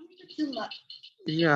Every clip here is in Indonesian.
Itu, Mbak. Iya.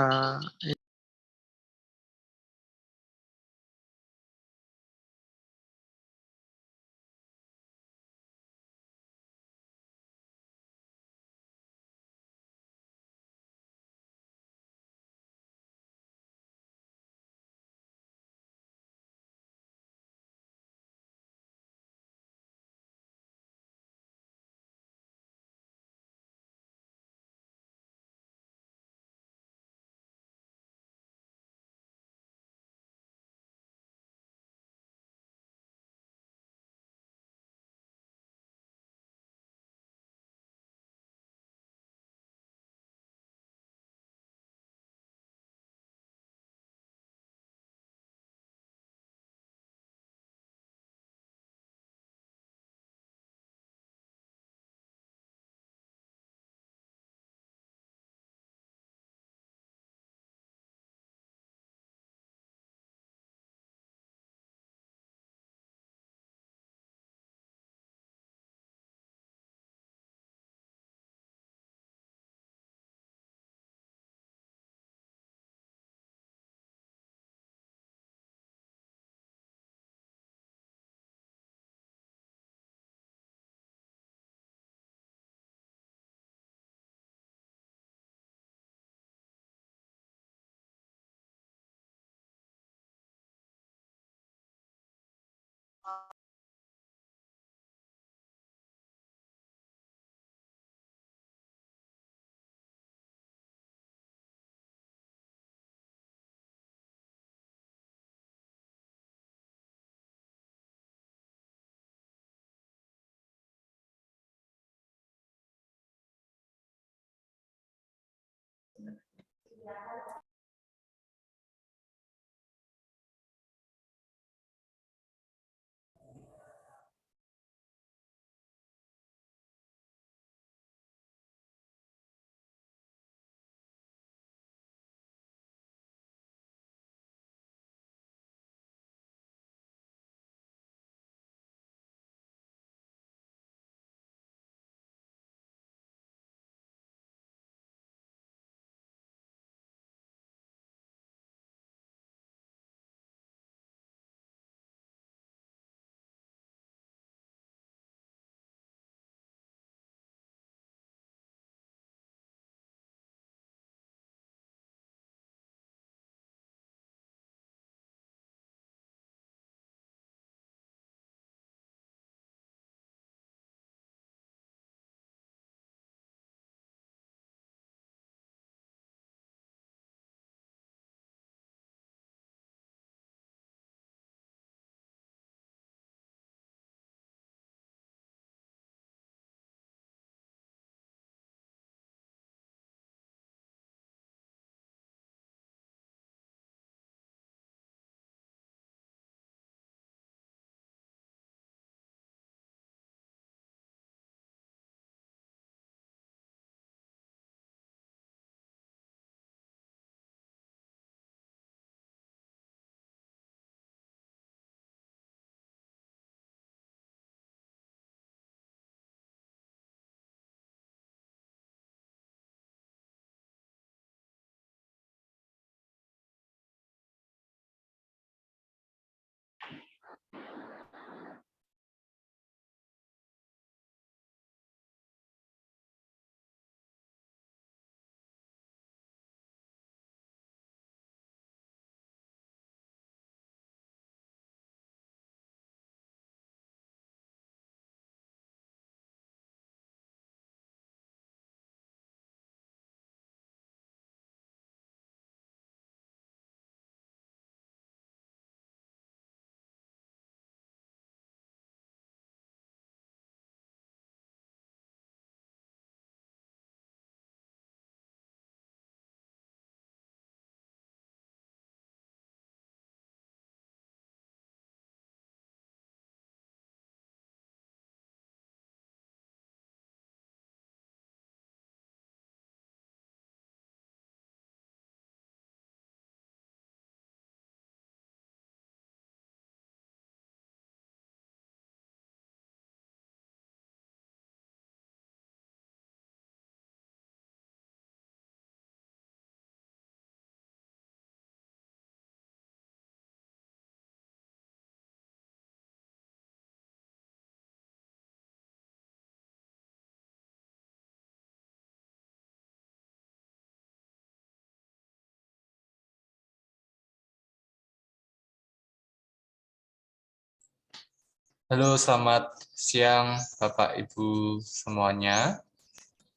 Halo, selamat siang Bapak Ibu semuanya.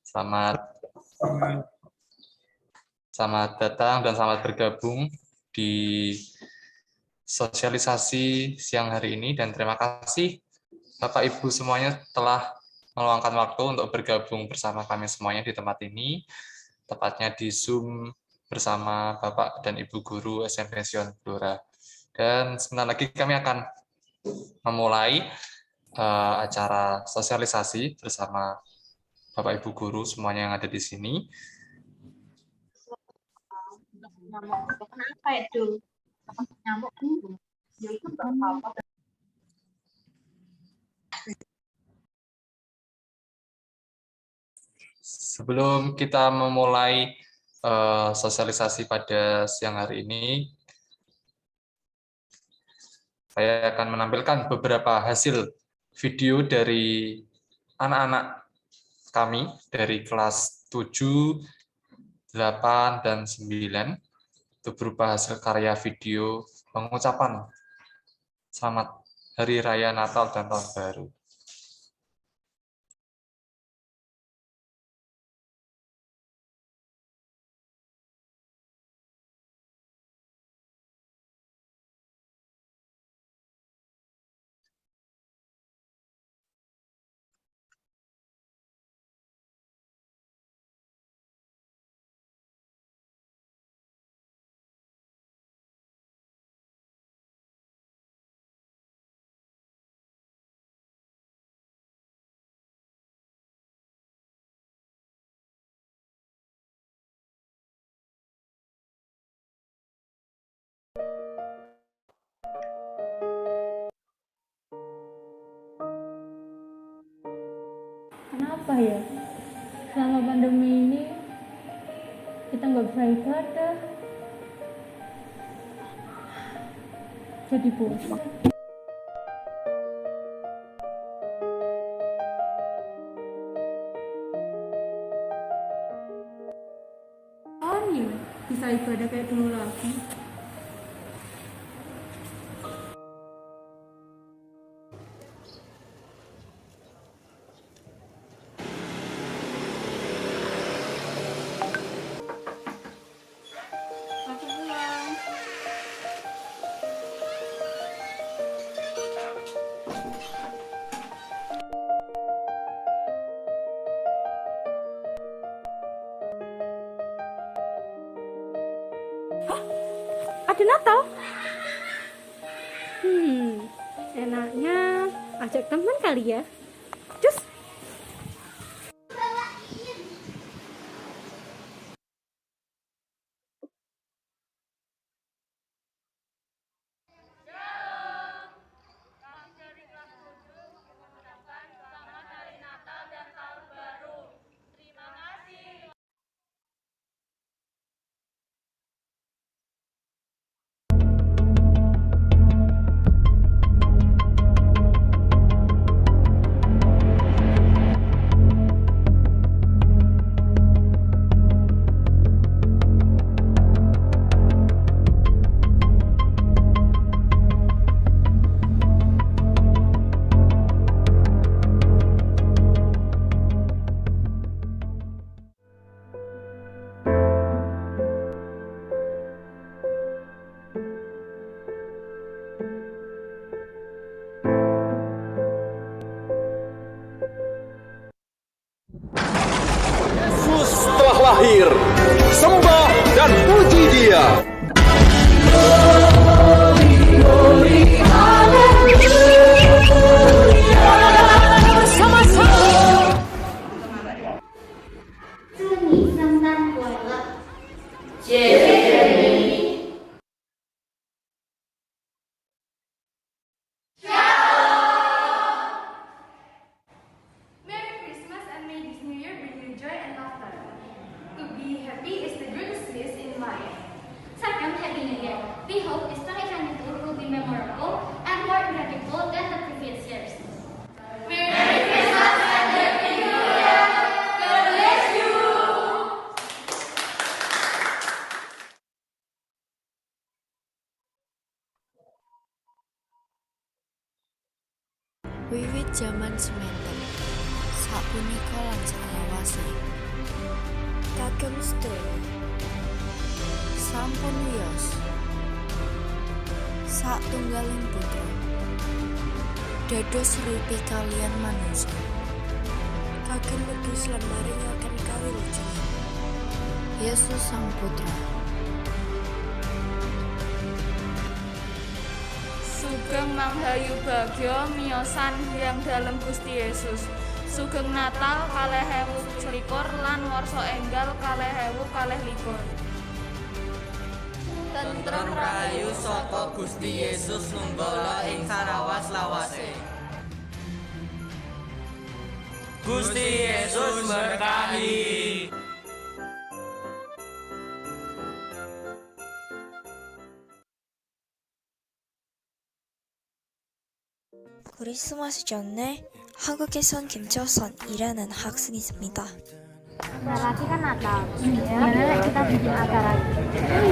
Selamat datang dan selamat bergabung di sosialisasi siang hari ini, dan terima kasih Bapak Ibu semuanya telah meluangkan waktu untuk bergabung bersama kami semuanya di tempat ini, tepatnya di Zoom bersama Bapak dan Ibu Guru SMP Sion Blora. Dan sebentar lagi kami akan memulai acara sosialisasi bersama Bapak Ibu Guru semuanya yang ada di sini. Kenapa itu? Nyamuk ya itu nggak apa-apa. Sebelum kita memulai sosialisasi pada siang hari ini, saya akan menampilkan beberapa hasil video dari anak-anak kami dari kelas 7, 8, dan 9. Itu berupa hasil karya video pengucapan Selamat Hari Raya Natal dan Tahun Baru. Kenapa ya? Selama pandemi ini kita nggak bisa ibadah, jadi bosan. Oh nih, bisa ibadah kayak dulu lagi. Aku pulang. Ada Natal? Enaknya ajak teman kali ya. Cus. Wiwit jaman sementen, sapunika lan salawase. Kagem sedaya sampun wiyos satunggaling putra dados rupi kalian manusia kagem wedhus lan maringaken kawilujengan Yesus Sang Putra. Sugeng Manghayu Bagya miyosan yang dalem Gusti Yesus. Sugeng Natal 2024 lan Warsa Enggal 2024. Tentrem rahayu saka Gusti Yesus nunggala ing salawas-lawase. Gusti Yesus berkahi. 크리스마스 전에 한국에선 김철선이라는 학생이 있습니다. Bentar lagi kan Natal. Gimana kita bikin acara?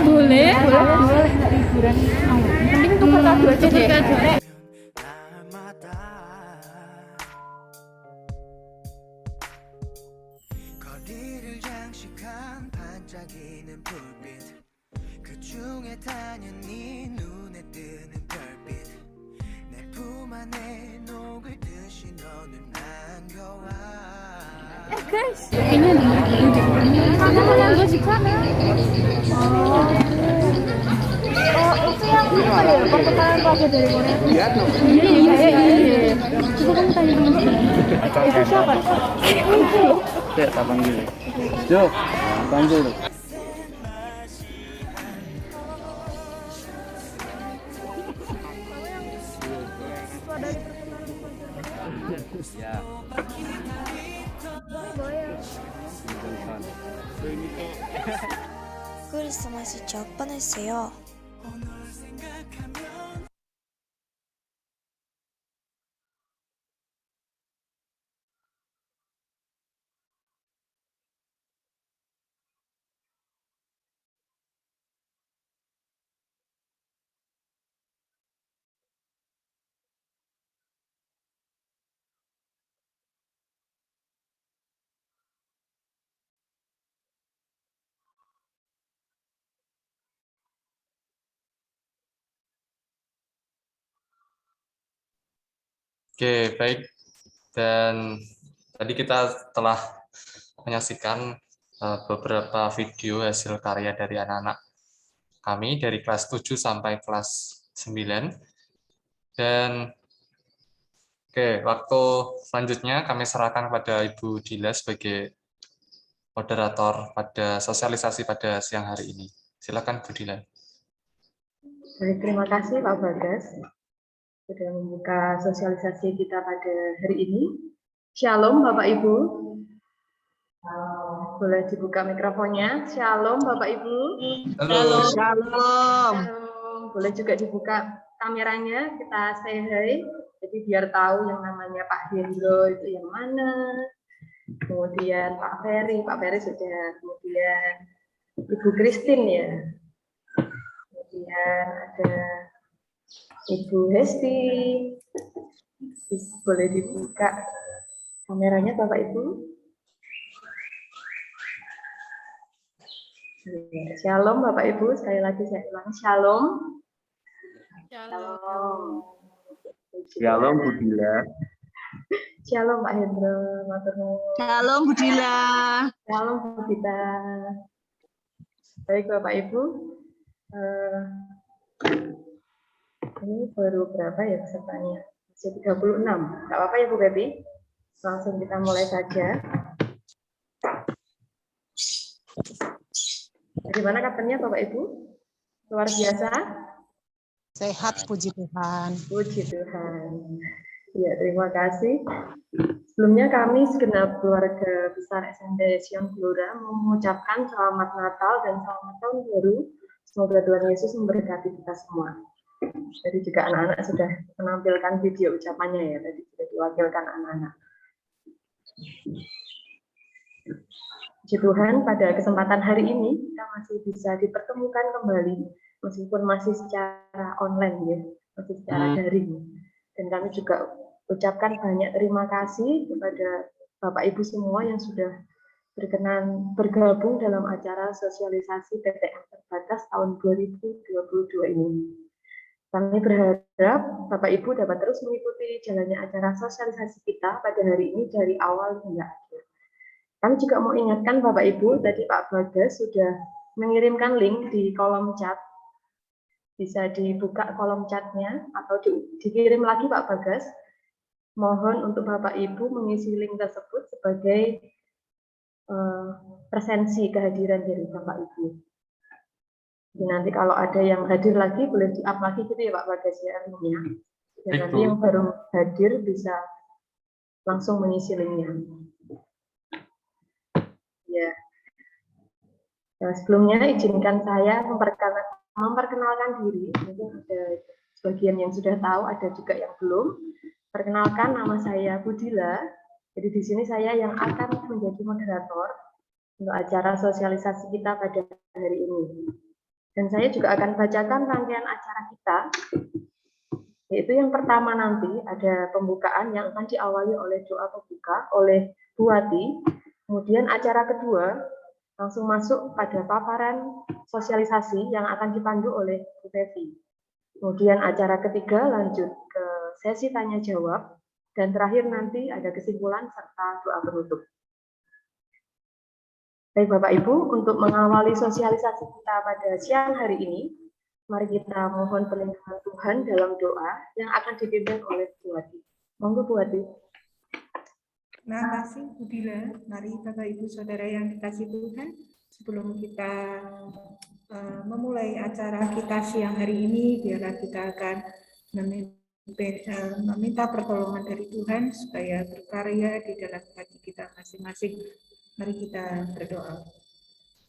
Boleh. Liburan. Mending tukar kado aja deh. 거리를 장식한 반짝이는 불빛 그 중에 당연히 눈에 뜨는 별빛 내 품 안에 녹을 듯이 너는 안겨와 Guys, ini mana gue suka. Itu yang apa ya? Pertukaran pelajar dari Korea. Iya. Coba kamu tanya dulu. Itu siapa? Ya, tak panggil. Jo, panggil. Ya. 크리스마스 첫 뻔했어요. Oke, baik. Dan tadi kita telah menyaksikan beberapa video hasil karya dari anak-anak kami dari kelas 7 sampai kelas 9. Dan oke, waktu selanjutnya kami serahkan kepada Ibu Dila sebagai moderator pada sosialisasi pada siang hari ini. Silakan Bu Dila. Baik, terima kasih Pak Bagas sudah membuka sosialisasi kita pada hari ini. Shalom Bapak Ibu. Boleh dibuka mikrofonnya. Shalom Bapak Ibu. Halo. Shalom. Boleh juga dibuka kameranya. Kita say hi. Jadi biar tahu yang namanya Pak Hendro itu yang mana. Kemudian Pak Ferry sudah. Kemudian Ibu Christine ya. Kemudian ada Ibu Hesti, boleh dibuka kameranya Bapak Ibu. Shalom Bapak Ibu, sekali lagi saya ulang shalom. Shalom. Shalom Bu Dila. Shalom Pak Hendro, matur nuwun. Shalom Bu Dila. Shalom Bu Dila. Baik Bapak Ibu. Ini baru berapa ya pesertanya? Masih 36. Nggak apa-apa ya Bu Gaby? Langsung kita mulai saja. Bagaimana kabarnya Bapak Ibu? Luar biasa? Sehat puji Tuhan. Puji Tuhan. Ya, terima kasih. Sebelumnya kami segenap keluarga besar SMT Sion Gelora mengucapkan selamat Natal dan selamat tahun baru. Semoga Tuhan Yesus memberkati kita semua. Jadi juga anak-anak sudah menampilkan video ucapannya ya, tadi sudah diwakilkan anak-anak. Puji Tuhan, pada kesempatan hari ini kita masih bisa dipertemukan kembali, meskipun masih secara online ya, masih secara daring. Dan kami juga ucapkan banyak terima kasih kepada Bapak Ibu semua yang sudah berkenan bergabung dalam acara sosialisasi PTM terbatas tahun 2022 ini. Kami berharap Bapak Ibu dapat terus mengikuti jalannya acara sosialisasi kita pada hari ini dari awal hingga akhir. Kami juga mau ingatkan Bapak Ibu, tadi Pak Bagas sudah mengirimkan link di kolom chat. Bisa dibuka kolom chatnya atau dikirim lagi Pak Bagas. Mohon untuk Bapak Ibu mengisi link tersebut sebagai presensi kehadiran dari Bapak Ibu. Jadi nanti kalau ada yang hadir lagi boleh di-up lagi gitu ya Pak Bagas ya linknya. Dan nanti yang baru hadir bisa langsung mengisi linknya. Ya. Nah, sebelumnya izinkan saya memperkenalkan diri. Mungkin ada sebagian yang sudah tahu, ada juga yang belum. Perkenalkan, nama saya Budila. Jadi di sini saya yang akan menjadi moderator untuk acara sosialisasi kita pada hari ini. Dan saya juga akan bacakan rangkaian acara kita. Yaitu yang pertama nanti ada pembukaan yang akan diawali oleh doa pembuka oleh Bu Wati. Kemudian acara kedua langsung masuk pada paparan sosialisasi yang akan dipandu oleh Bu Pevi. Kemudian acara ketiga lanjut ke sesi tanya jawab, dan terakhir nanti ada kesimpulan serta doa penutup. Baik Bapak Ibu, untuk mengawali sosialisasi kita pada siang hari ini, mari kita mohon perlindungan Tuhan dalam doa yang akan dipimpin oleh Bu Wati. Monggo Bu Wati. Terima kasih Bu Dila. Mari Bapak Ibu Saudara yang dikasih Tuhan, sebelum kita memulai acara kita siang hari ini, biarlah kita akan meminta pertolongan dari Tuhan supaya berkarya di dalam hati kita masing-masing. Mari kita berdoa.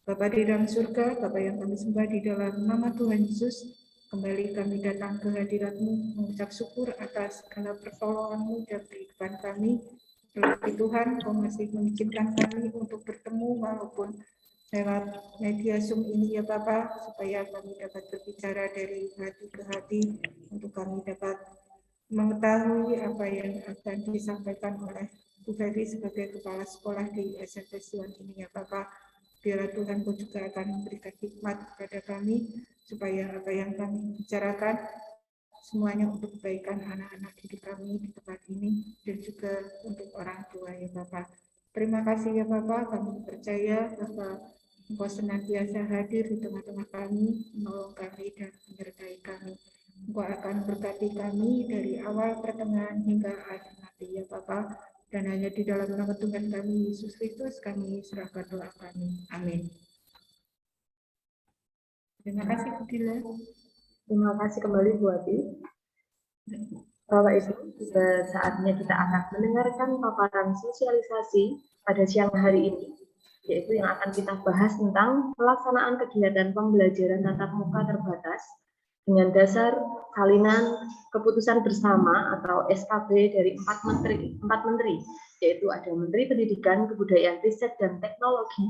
Bapa di dalam surga, Bapa yang kami sembah di dalam nama Tuhan Yesus, kembali kami datang ke hadirat-Mu mengucap syukur atas segala pertolongan-Mu dalam kehidupan kami. Terlebih Tuhan, Kau masih mengizinkan kami untuk bertemu walaupun lewat media Zoom ini ya Bapa, supaya kami dapat berbicara dari hati ke hati, untuk kami dapat mengetahui apa yang akan disampaikan oleh Bu Ferry sebagai kepala sekolah di SMP Sion ini ya Bapak. Biarlah Tuhan Kau juga akan memberikan hikmat kepada kami, supaya apa yang kami bicarakan semuanya untuk kebaikan anak-anak didik kami di tempat ini, dan juga untuk orang tua ya Bapak. Terima kasih ya Bapak, kami percaya bahwa Engkau senantiasa hadir di tengah-tengah kami, menolong kami dan menyertai kami. Engkau akan berkati kami dari awal, pertengahan, hingga akhir nanti ya Bapak. Dan hanya di dalam nama Tuhan kami, Yesus Kristus, kami serahkan doa kami. Amin. Terima kasih Bu Dila. Terima kasih kembali Bu Wati. Bapak Ibu, sudah saatnya kita akan mendengarkan paparan sosialisasi pada siang hari ini, yaitu yang akan kita bahas tentang pelaksanaan kegiatan pembelajaran tatap muka terbatas dengan dasar salinan keputusan bersama atau SKB dari empat menteri, yaitu ada Menteri Pendidikan, Kebudayaan, Riset, dan Teknologi,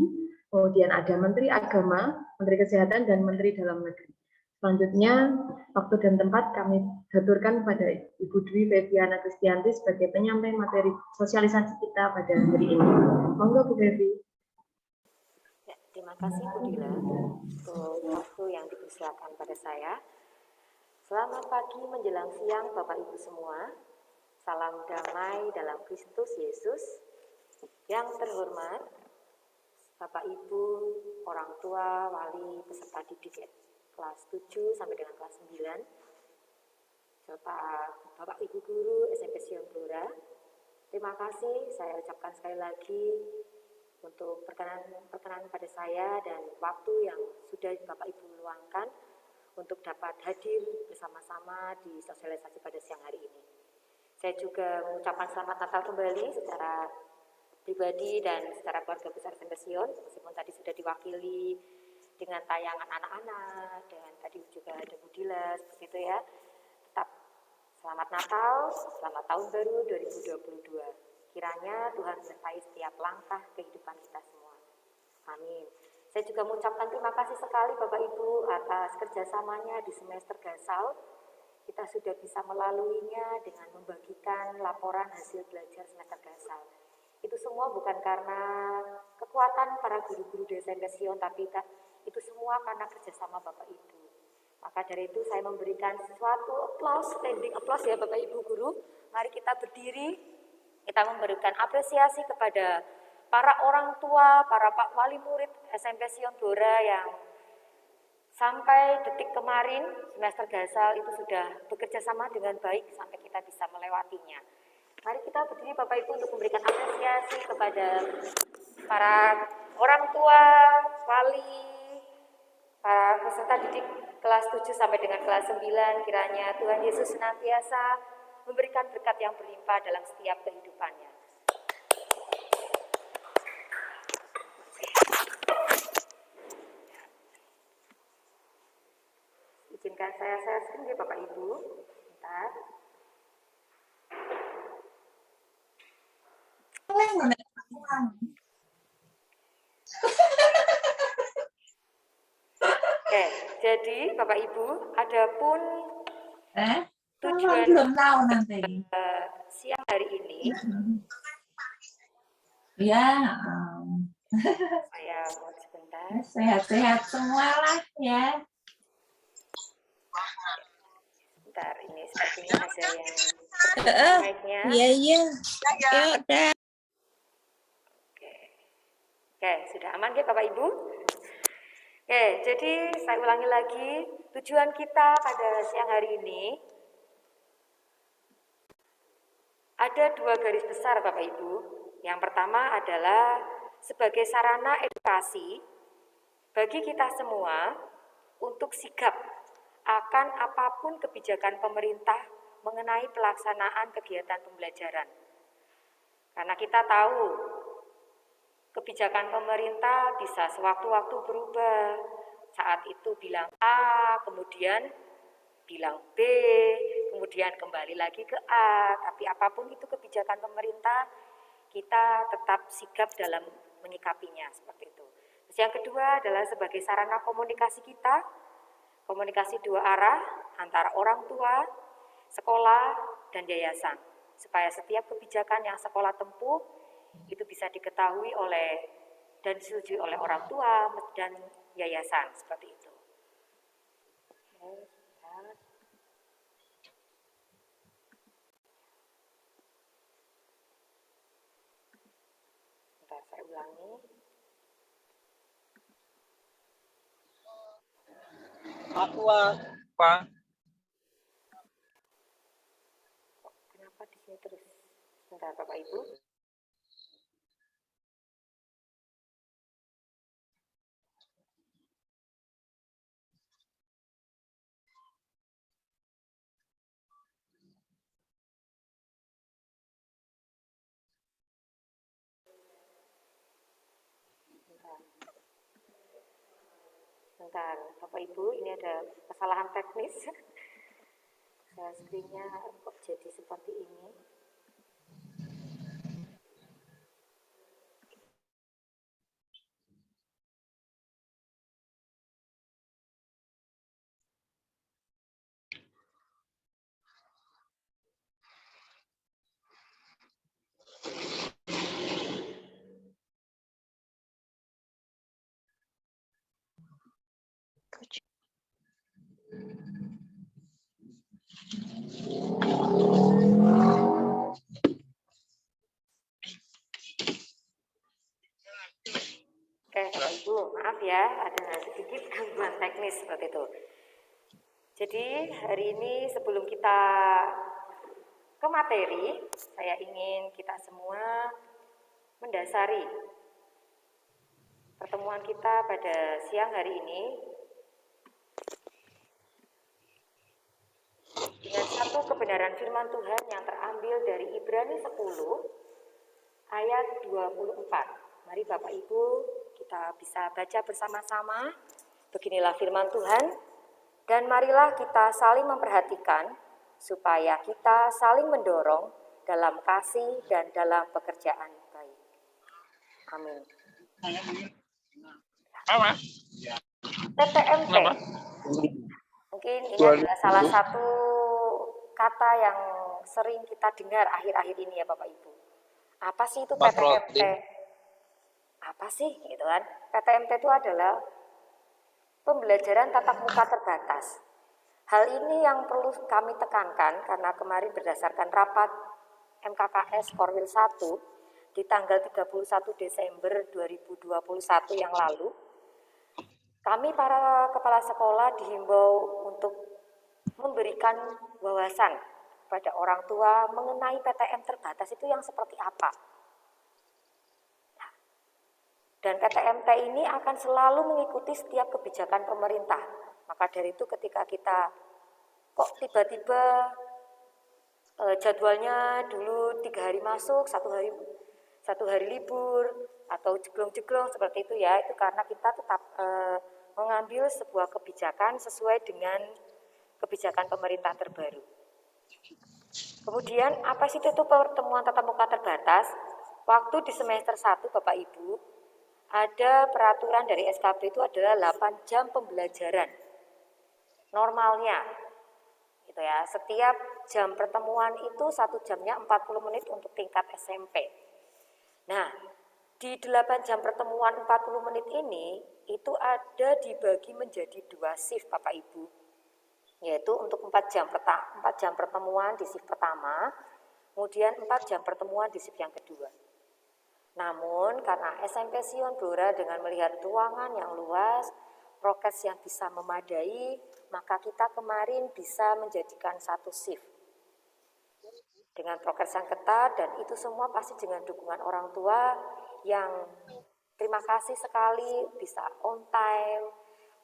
kemudian ada Menteri Agama, Menteri Kesehatan, dan Menteri Dalam Negeri. Selanjutnya, waktu dan tempat kami aturkan pada Ibu Dwi Feviana Kristianti sebagai penyampaian materi sosialisasi kita pada hari ini. Monggo Bu Fevi. Ya, terima kasih Bu Dila untuk waktu yang dipersilakan pada saya. Selamat pagi menjelang siang Bapak Ibu semua. Salam damai dalam Kristus Yesus. Yang terhormat Bapak Ibu, orang tua, wali, peserta didik kelas 7 sampai dengan kelas 9, serta Bapak Ibu guru SMP Sion Blora. Terima kasih saya ucapkan sekali lagi untuk perkenan pada saya dan waktu yang sudah Bapak Ibu luangkan untuk dapat hadir bersama-sama di sosialisasi pada siang hari ini. Saya juga mengucapkan selamat Natal kembali secara pribadi dan secara keluarga besar SMP Sion, meskipun tadi sudah diwakili dengan tayangan anak-anak, dan tadi juga ada Bu Dila, seperti itu ya. Tetap selamat Natal, selamat Tahun Baru 2022. Kiranya Tuhan menyertai setiap langkah kehidupan kita semua. Amin. Saya juga mengucapkan terima kasih sekali Bapak Ibu atas kerjasamanya di semester Gasal. kita sudah bisa melaluinya dengan membagikan laporan hasil belajar semester dasar. Itu semua bukan karena kekuatan para guru-guru di SMP Sion, tapi itu semua karena kerjasama Bapak Ibu. Maka dari itu saya memberikan suatu applause, standing applause ya Bapak Ibu guru. Mari kita berdiri, kita memberikan apresiasi kepada para orang tua, para Pak Wali Murid SMP Sion Blora yang sampai detik kemarin semester dasar itu sudah bekerja sama dengan baik sampai kita bisa melewatinya. Mari kita berdiri Bapak Ibu untuk memberikan apresiasi kepada para orang tua, wali, para peserta didik kelas 7 sampai dengan kelas 9. Kiranya Tuhan Yesus senantiasa memberikan berkat yang berlimpah dalam setiap kehidupannya. Izinkan saya sendiri Bapak Ibu. Bentar. Oke, jadi Bapak Ibu, adapun tujuan belum tahu nanti. Siang hari ini, ya, saya mau sebentar. Sehat-sehat semua lah ya. Bentar, ini sepertinya ada yang mic-nya. Iya. Ya udah. Oke, sudah aman ya Bapak Ibu? Oke, jadi saya ulangi lagi, tujuan kita pada siang hari ini ada 2 garis besar Bapak Ibu. Yang pertama adalah sebagai sarana edukasi bagi kita semua untuk sigap akan apapun kebijakan pemerintah mengenai pelaksanaan kegiatan pembelajaran. Karena kita tahu kebijakan pemerintah bisa sewaktu-waktu berubah. Saat itu bilang A, kemudian bilang B, kemudian kembali lagi ke A. Tapi apapun itu kebijakan pemerintah, kita tetap sigap dalam menyikapinya seperti itu. Terus yang kedua adalah sebagai sarana komunikasi kita, komunikasi 2 arah antara orang tua, sekolah, dan yayasan. Supaya setiap kebijakan yang sekolah tempuh itu bisa diketahui oleh dan disetujui oleh orang tua dan yayasan seperti itu. Bentar, saya ulangi. Pak. Kenapa di sini terus? Bentar, Bapak Ibu. Bentar, Bapak Ibu, ini ada kesalahan teknis. Screen-nya kok jadi seperti ini. Oke, Bapak Ibu, maaf ya, ada sedikit gangguan teknis seperti itu. Jadi hari ini sebelum kita ke materi, saya ingin kita semua mendasari pertemuan kita pada siang hari ini dengan satu kebenaran firman Tuhan yang terambil dari Ibrani 10 ayat 24. Mari Bapak Ibu kita bisa baca bersama-sama. Beginilah firman Tuhan. Dan marilah kita saling memperhatikan supaya kita saling mendorong dalam kasih dan dalam pekerjaan baik. Amin. Apa? TTMP. Mungkin ini adalah salah satu kata yang sering kita dengar akhir-akhir ini ya Bapak Ibu. Apa sih itu PTMT? Apa sih gitu kan? PTMT itu adalah pembelajaran tatap muka terbatas. Hal ini yang perlu kami tekankan karena kemarin berdasarkan rapat MKKS Korwil 1 di tanggal 31 Desember 2021 yang lalu, kami para kepala sekolah dihimbau untuk memberikan wawasan kepada orang tua mengenai PTM terbatas itu yang seperti apa. Dan PTMT ini akan selalu mengikuti setiap kebijakan pemerintah. Maka dari itu ketika kita kok tiba-tiba jadwalnya dulu 3 hari masuk, 1 hari libur, atau jeglong-jeglong seperti itu ya, itu karena kita tetap mengambil sebuah kebijakan sesuai dengan kebijakan pemerintah terbaru. Kemudian apa sih itu pertemuan tatap muka terbatas? Waktu di semester 1 Bapak Ibu, ada peraturan dari SKB itu adalah 8 jam pembelajaran. Normalnya, gitu ya, setiap jam pertemuan itu 1 jamnya 40 menit untuk tingkat SMP. Nah, di 8 jam pertemuan 40 menit ini, itu ada dibagi menjadi 2 shift Bapak Ibu. Yaitu untuk 4 jam pertemuan di shift pertama, kemudian 4 jam pertemuan di shift yang kedua. Namun karena SMP Sion Blora dengan melihat ruangan yang luas, prokes yang bisa memadai, maka kita kemarin bisa menjadikan 1 shift. Dengan prokes yang ketat dan itu semua pasti dengan dukungan orang tua yang terima kasih sekali bisa on time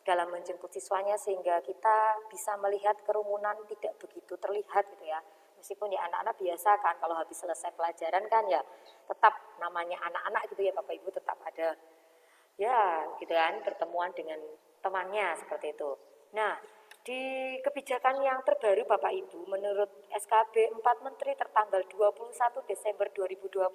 dalam menjemput siswanya sehingga kita bisa melihat kerumunan tidak begitu terlihat gitu ya. Meskipun ya anak-anak biasa kan kalau habis selesai pelajaran kan ya tetap namanya anak-anak gitu ya Bapak Ibu tetap ada ya gitu kan pertemuan dengan temannya seperti itu. Nah, di kebijakan yang terbaru Bapak Ibu menurut SKB 4 Menteri tertanggal 21 Desember 2021,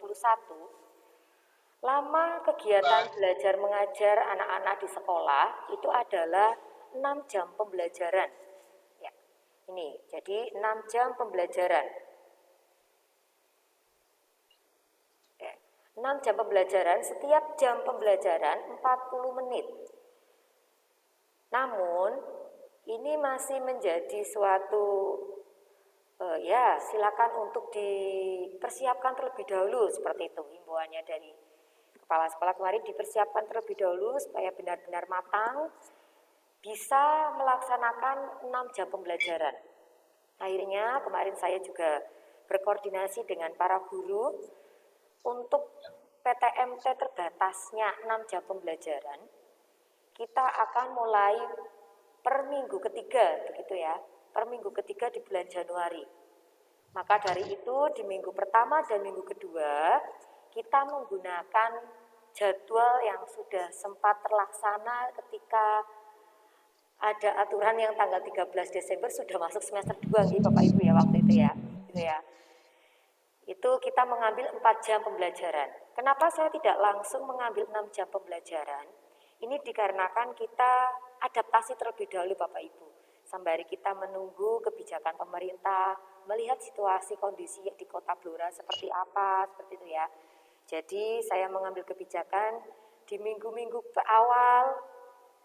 lama kegiatan belajar mengajar anak-anak di sekolah itu adalah 6 jam pembelajaran. Ya, ini jadi 6 jam pembelajaran. 6 jam pembelajaran, setiap jam pembelajaran 40 menit. Namun, ini masih menjadi suatu, ya silakan untuk dipersiapkan terlebih dahulu seperti itu himbauannya dari Kepala Sekolah kemarin dipersiapkan terlebih dahulu supaya benar-benar matang, bisa melaksanakan 6 jam pembelajaran. Akhirnya kemarin saya juga berkoordinasi dengan para guru untuk PTMT terbatasnya 6 jam pembelajaran, kita akan mulai per minggu ketiga, begitu ya, per minggu ketiga di bulan Januari. Maka dari itu di minggu pertama dan minggu kedua, kita menggunakan jadwal yang sudah sempat terlaksana ketika ada aturan yang tanggal 13 Desember sudah masuk semester 2 gitu Bapak Ibu ya waktu itu ya, gitu ya. Itu kita mengambil 4 jam pembelajaran. Kenapa saya tidak langsung mengambil 6 jam pembelajaran? Ini dikarenakan kita adaptasi terlebih dahulu Bapak Ibu. Sembari kita menunggu kebijakan pemerintah, melihat situasi kondisi di Kota Blora seperti apa, seperti itu ya. Jadi saya mengambil kebijakan di minggu-minggu awal,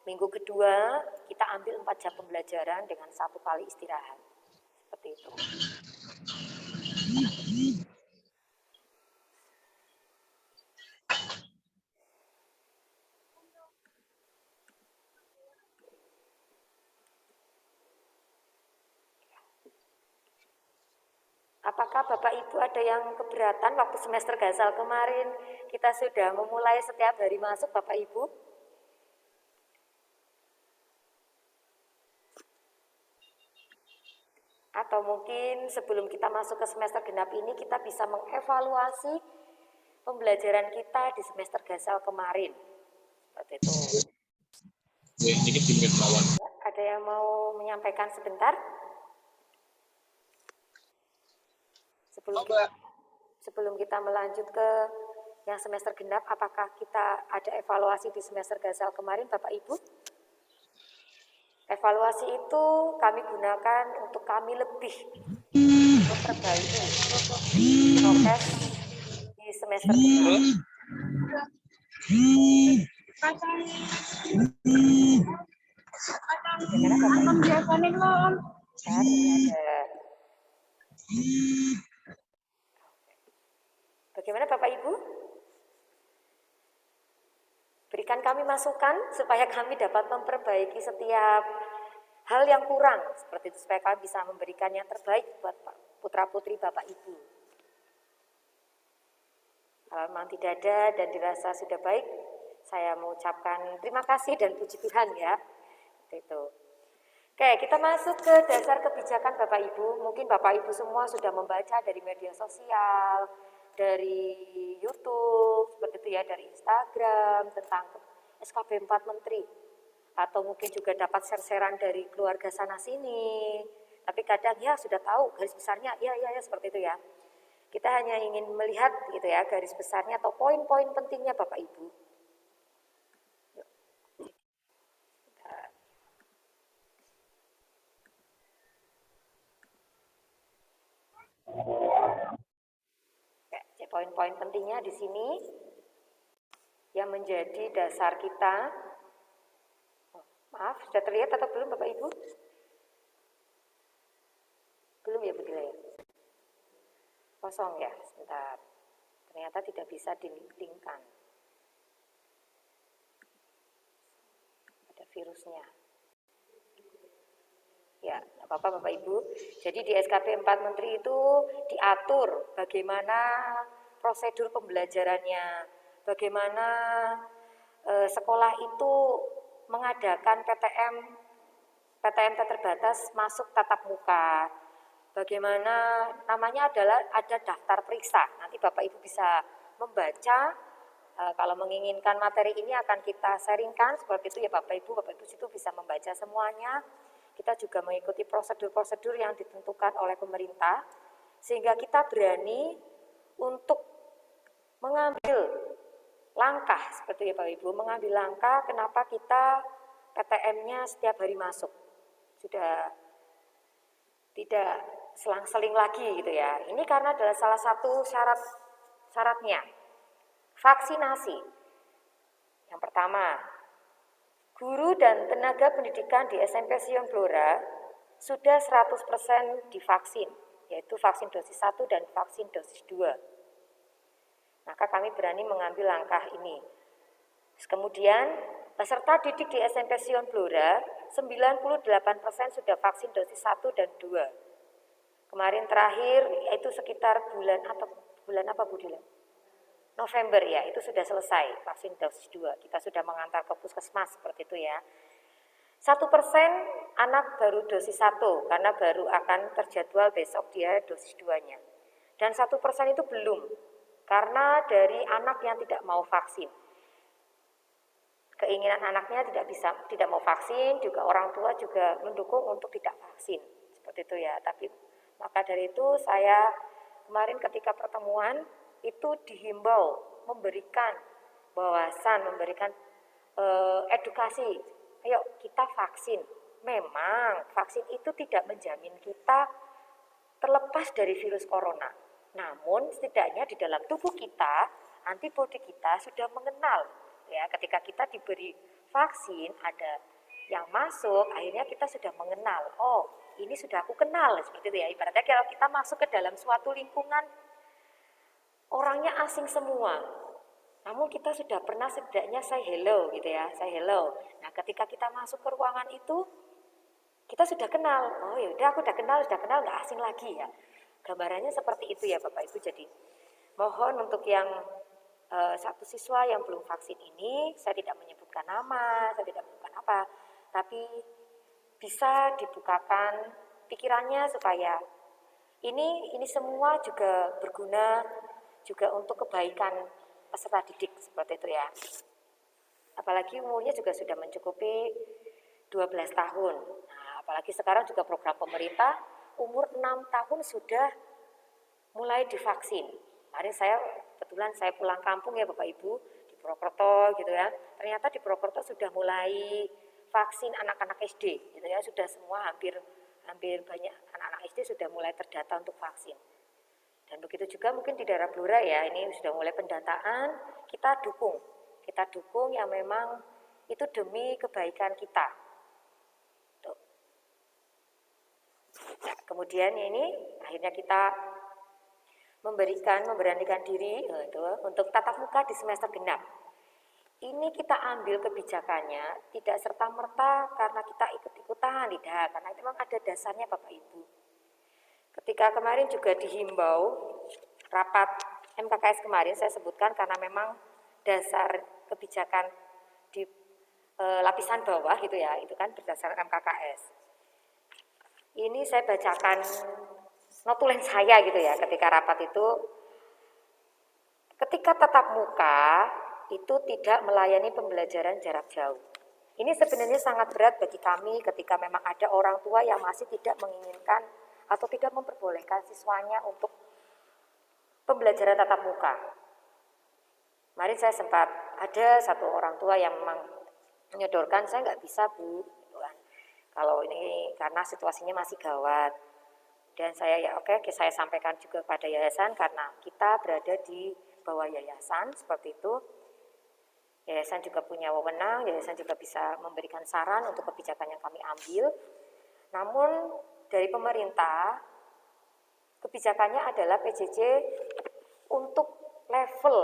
minggu kedua kita ambil 4 jam pembelajaran dengan 1 kali istirahat. Seperti itu. Apakah Bapak Ibu ada yang keberatan waktu semester gasal kemarin kita sudah memulai setiap hari masuk Bapak Ibu? Atau mungkin sebelum kita masuk ke semester genap ini kita bisa mengevaluasi pembelajaran kita di semester gasal kemarin. Seperti itu. Ada yang mau menyampaikan sebentar? Sebelum kita melanjut ke yang semester genap, apakah kita ada evaluasi di semester gasal kemarin Bapak Ibu? Evaluasi itu kami gunakan untuk kami lebih memperbaiki prokes di semester depan. Bagaimana Bapak Ibu? Bagaimana Bapak Ibu? Berikan kami masukan supaya kami dapat memperbaiki setiap hal yang kurang, seperti itu, supaya kami bisa memberikan yang terbaik buat putra-putri Bapak Ibu. Kalau memang tidak ada dan dirasa sudah baik, saya mengucapkan terima kasih dan puji Tuhan ya. Itu. Oke, kita masuk ke dasar kebijakan Bapak Ibu. Mungkin Bapak Ibu semua sudah membaca dari media sosial, dari YouTube, seperti itu ya, dari Instagram tentang SKB 4 Menteri. Atau mungkin juga dapat share-sharean dari keluarga sana sini. Tapi kadang ya sudah tahu garis besarnya, ya seperti itu ya. Kita hanya ingin melihat gitu ya garis besarnya atau poin-poin pentingnya Bapak Ibu. Poin-poin pentingnya di sini yang menjadi dasar kita. Maaf, sudah terlihat atau belum Bapak Ibu? Belum ya Bu Dila ya? Kosong ya, sebentar. Ternyata tidak bisa dilinkkan. Ada virusnya. Ya, apa-apa Bapak Ibu. Jadi di SKB 4 Menteri itu diatur bagaimana prosedur pembelajarannya, bagaimana sekolah itu mengadakan PTM terbatas masuk tatap muka, bagaimana namanya adalah ada daftar periksa. Nanti Bapak Ibu bisa membaca, kalau menginginkan materi ini akan kita sharingkan, seperti itu ya Bapak Ibu situ bisa membaca semuanya. Kita juga mengikuti prosedur-prosedur yang ditentukan oleh pemerintah, sehingga kita berani untuk mengambil langkah, seperti ya Bapak Ibu, mengambil langkah kenapa kita PTM-nya setiap hari masuk. Sudah tidak selang-seling lagi gitu ya. Ini karena adalah salah satu syaratnya. Vaksinasi. Yang pertama, guru dan tenaga pendidikan di SMP Sion Blora sudah 100% divaksin, yaitu vaksin dosis 1 dan vaksin dosis 2. Maka kami berani mengambil langkah ini. Kemudian, peserta didik di SMP Sion Blora, 98% sudah vaksin dosis 1 dan 2. Kemarin terakhir, itu sekitar bulan apa Bu Dila? November ya, itu sudah selesai vaksin dosis 2. Kita sudah mengantar ke puskesmas seperti itu ya. 1% anak baru dosis 1 karena baru akan terjadwal besok dia dosis 2-nya. Dan 1% itu belum karena dari anak yang tidak mau vaksin. Keinginan anaknya tidak mau vaksin, juga orang tua juga mendukung untuk tidak vaksin. Seperti itu ya. Tapi maka dari itu saya kemarin ketika pertemuan itu dihimbau memberikan wawasan, memberikan edukasi. Ayo kita vaksin. Memang vaksin itu tidak menjamin kita terlepas dari virus corona. Namun setidaknya di dalam tubuh kita, antibodi kita sudah mengenal. Ya, ketika kita diberi vaksin, ada yang masuk, akhirnya kita sudah mengenal. Oh, ini sudah aku kenal, seperti itu ya. Ibaratnya kalau kita masuk ke dalam suatu lingkungan, orangnya asing semua. Namun kita sudah pernah setidaknya say hello gitu ya, say hello. Nah, ketika kita masuk ke ruangan itu, kita sudah kenal. Oh ya udah, aku udah kenal, nggak asing lagi ya. Gambarannya seperti itu ya Bapak Ibu. Jadi mohon untuk yang satu siswa yang belum vaksin ini, saya tidak menyebutkan nama, saya tidak menyebutkan apa, tapi bisa dibukakan pikirannya supaya ini semua juga berguna juga untuk kebaikan peserta didik seperti itu ya. Apalagi umurnya juga sudah mencukupi 12 tahun. Nah, apalagi sekarang juga program pemerintah umur 6 tahun sudah mulai divaksin. Kemarin kebetulan saya pulang kampung ya Bapak Ibu di Purwokerto gitu ya. Ternyata di Purwokerto sudah mulai vaksin anak-anak SD gitu ya, sudah semua hampir banyak anak-anak SD sudah mulai terdata untuk vaksin. Dan begitu juga mungkin di daerah Blora ya, ini sudah mulai pendataan, kita dukung yang memang itu demi kebaikan kita. Tuh. Nah, kemudian ini akhirnya kita memberanikan diri untuk tatap muka di semester genap. Ini kita ambil kebijakannya tidak serta-merta karena kita ikut-ikutan, tidak, karena itu memang ada dasarnya Bapak Ibu. Ketika kemarin juga dihimbau rapat MKKS kemarin saya sebutkan karena memang dasar kebijakan di lapisan bawah gitu ya, itu kan berdasarkan MKKS. Ini saya bacakan notulen saya gitu ya ketika rapat itu, ketika tatap muka itu tidak melayani pembelajaran jarak jauh. Ini sebenarnya sangat berat bagi kami ketika memang ada orang tua yang masih tidak menginginkan atau tidak memperbolehkan siswanya untuk pembelajaran tatap muka. Kemarin saya sempat ada satu orang tua yang memang menyodorkan, saya nggak bisa Bu, kalau ini karena situasinya masih gawat. Dan saya ya oke, saya sampaikan juga pada yayasan karena kita berada di bawah yayasan seperti itu. Yayasan juga punya wewenang, yayasan juga bisa memberikan saran untuk kebijakan yang kami ambil. Namun dari pemerintah, kebijakannya adalah PJJ untuk level.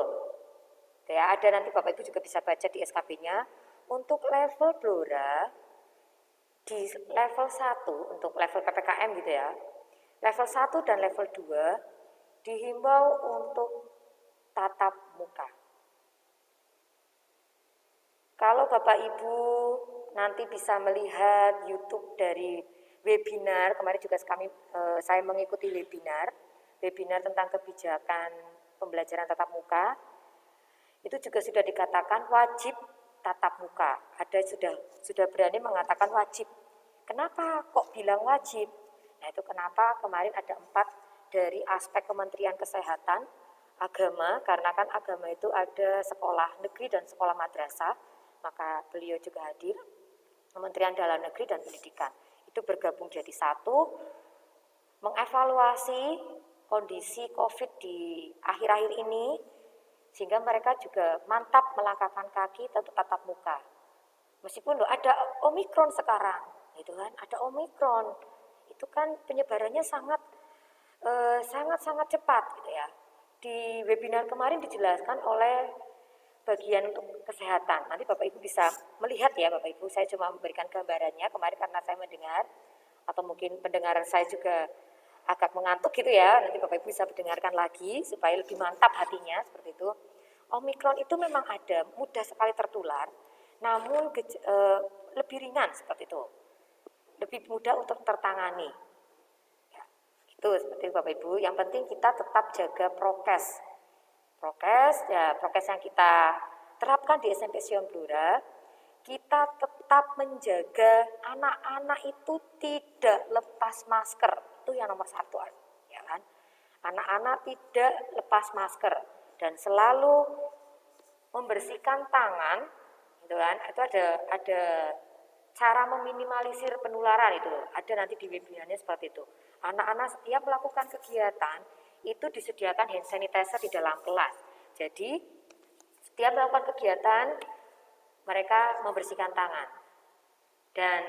Ya, ada nanti Bapak Ibu juga bisa baca di SKB-nya. Untuk level Blora, di level 1, untuk level PPKM gitu ya, level 1 dan level 2 dihimbau untuk tatap muka. Kalau Bapak Ibu nanti bisa melihat YouTube dari webinar, kemarin juga saya mengikuti webinar tentang kebijakan pembelajaran tatap muka, itu juga sudah dikatakan wajib tatap muka. Ada sudah berani mengatakan wajib. Kenapa kok bilang wajib? Nah itu kenapa kemarin ada 4 dari aspek Kementerian Kesehatan, agama, karena kan agama itu ada sekolah negeri dan sekolah madrasah, maka beliau juga hadir, Kementerian Dalam Negeri dan Pendidikan. Itu bergabung jadi satu, mengevaluasi kondisi COVID di akhir-akhir ini, sehingga mereka juga mantap melangkahkan kaki untuk tatap muka. Meskipun ada Omikron sekarang, gitu kan, ada Omikron, itu kan penyebarannya sangat cepat, gitu ya. Di webinar kemarin dijelaskan oleh bagian untuk kesehatan. Nanti Bapak Ibu bisa melihat ya Bapak Ibu, saya cuma memberikan gambarannya kemarin karena saya mendengar, atau mungkin pendengaran saya juga agak mengantuk gitu ya, nanti Bapak Ibu bisa mendengarkan lagi supaya lebih mantap hatinya seperti itu. Omikron itu memang ada, mudah sekali tertular, namun lebih ringan seperti itu, lebih mudah untuk tertangani. Ya, itu seperti itu Bapak Ibu, yang penting kita tetap jaga prokes yang kita terapkan di SMP Sion Blora, kita tetap menjaga anak-anak itu tidak lepas masker, itu yang nomor 1, ya kan? Anak-anak tidak lepas masker dan selalu membersihkan tangan, gitu kan? Itu ada cara meminimalisir penularan itu, ada nanti di webinarnya seperti itu. Anak-anak setiap melakukan kegiatan itu disediakan hand sanitizer di dalam kelas. Jadi setiap melakukan kegiatan mereka membersihkan tangan. Dan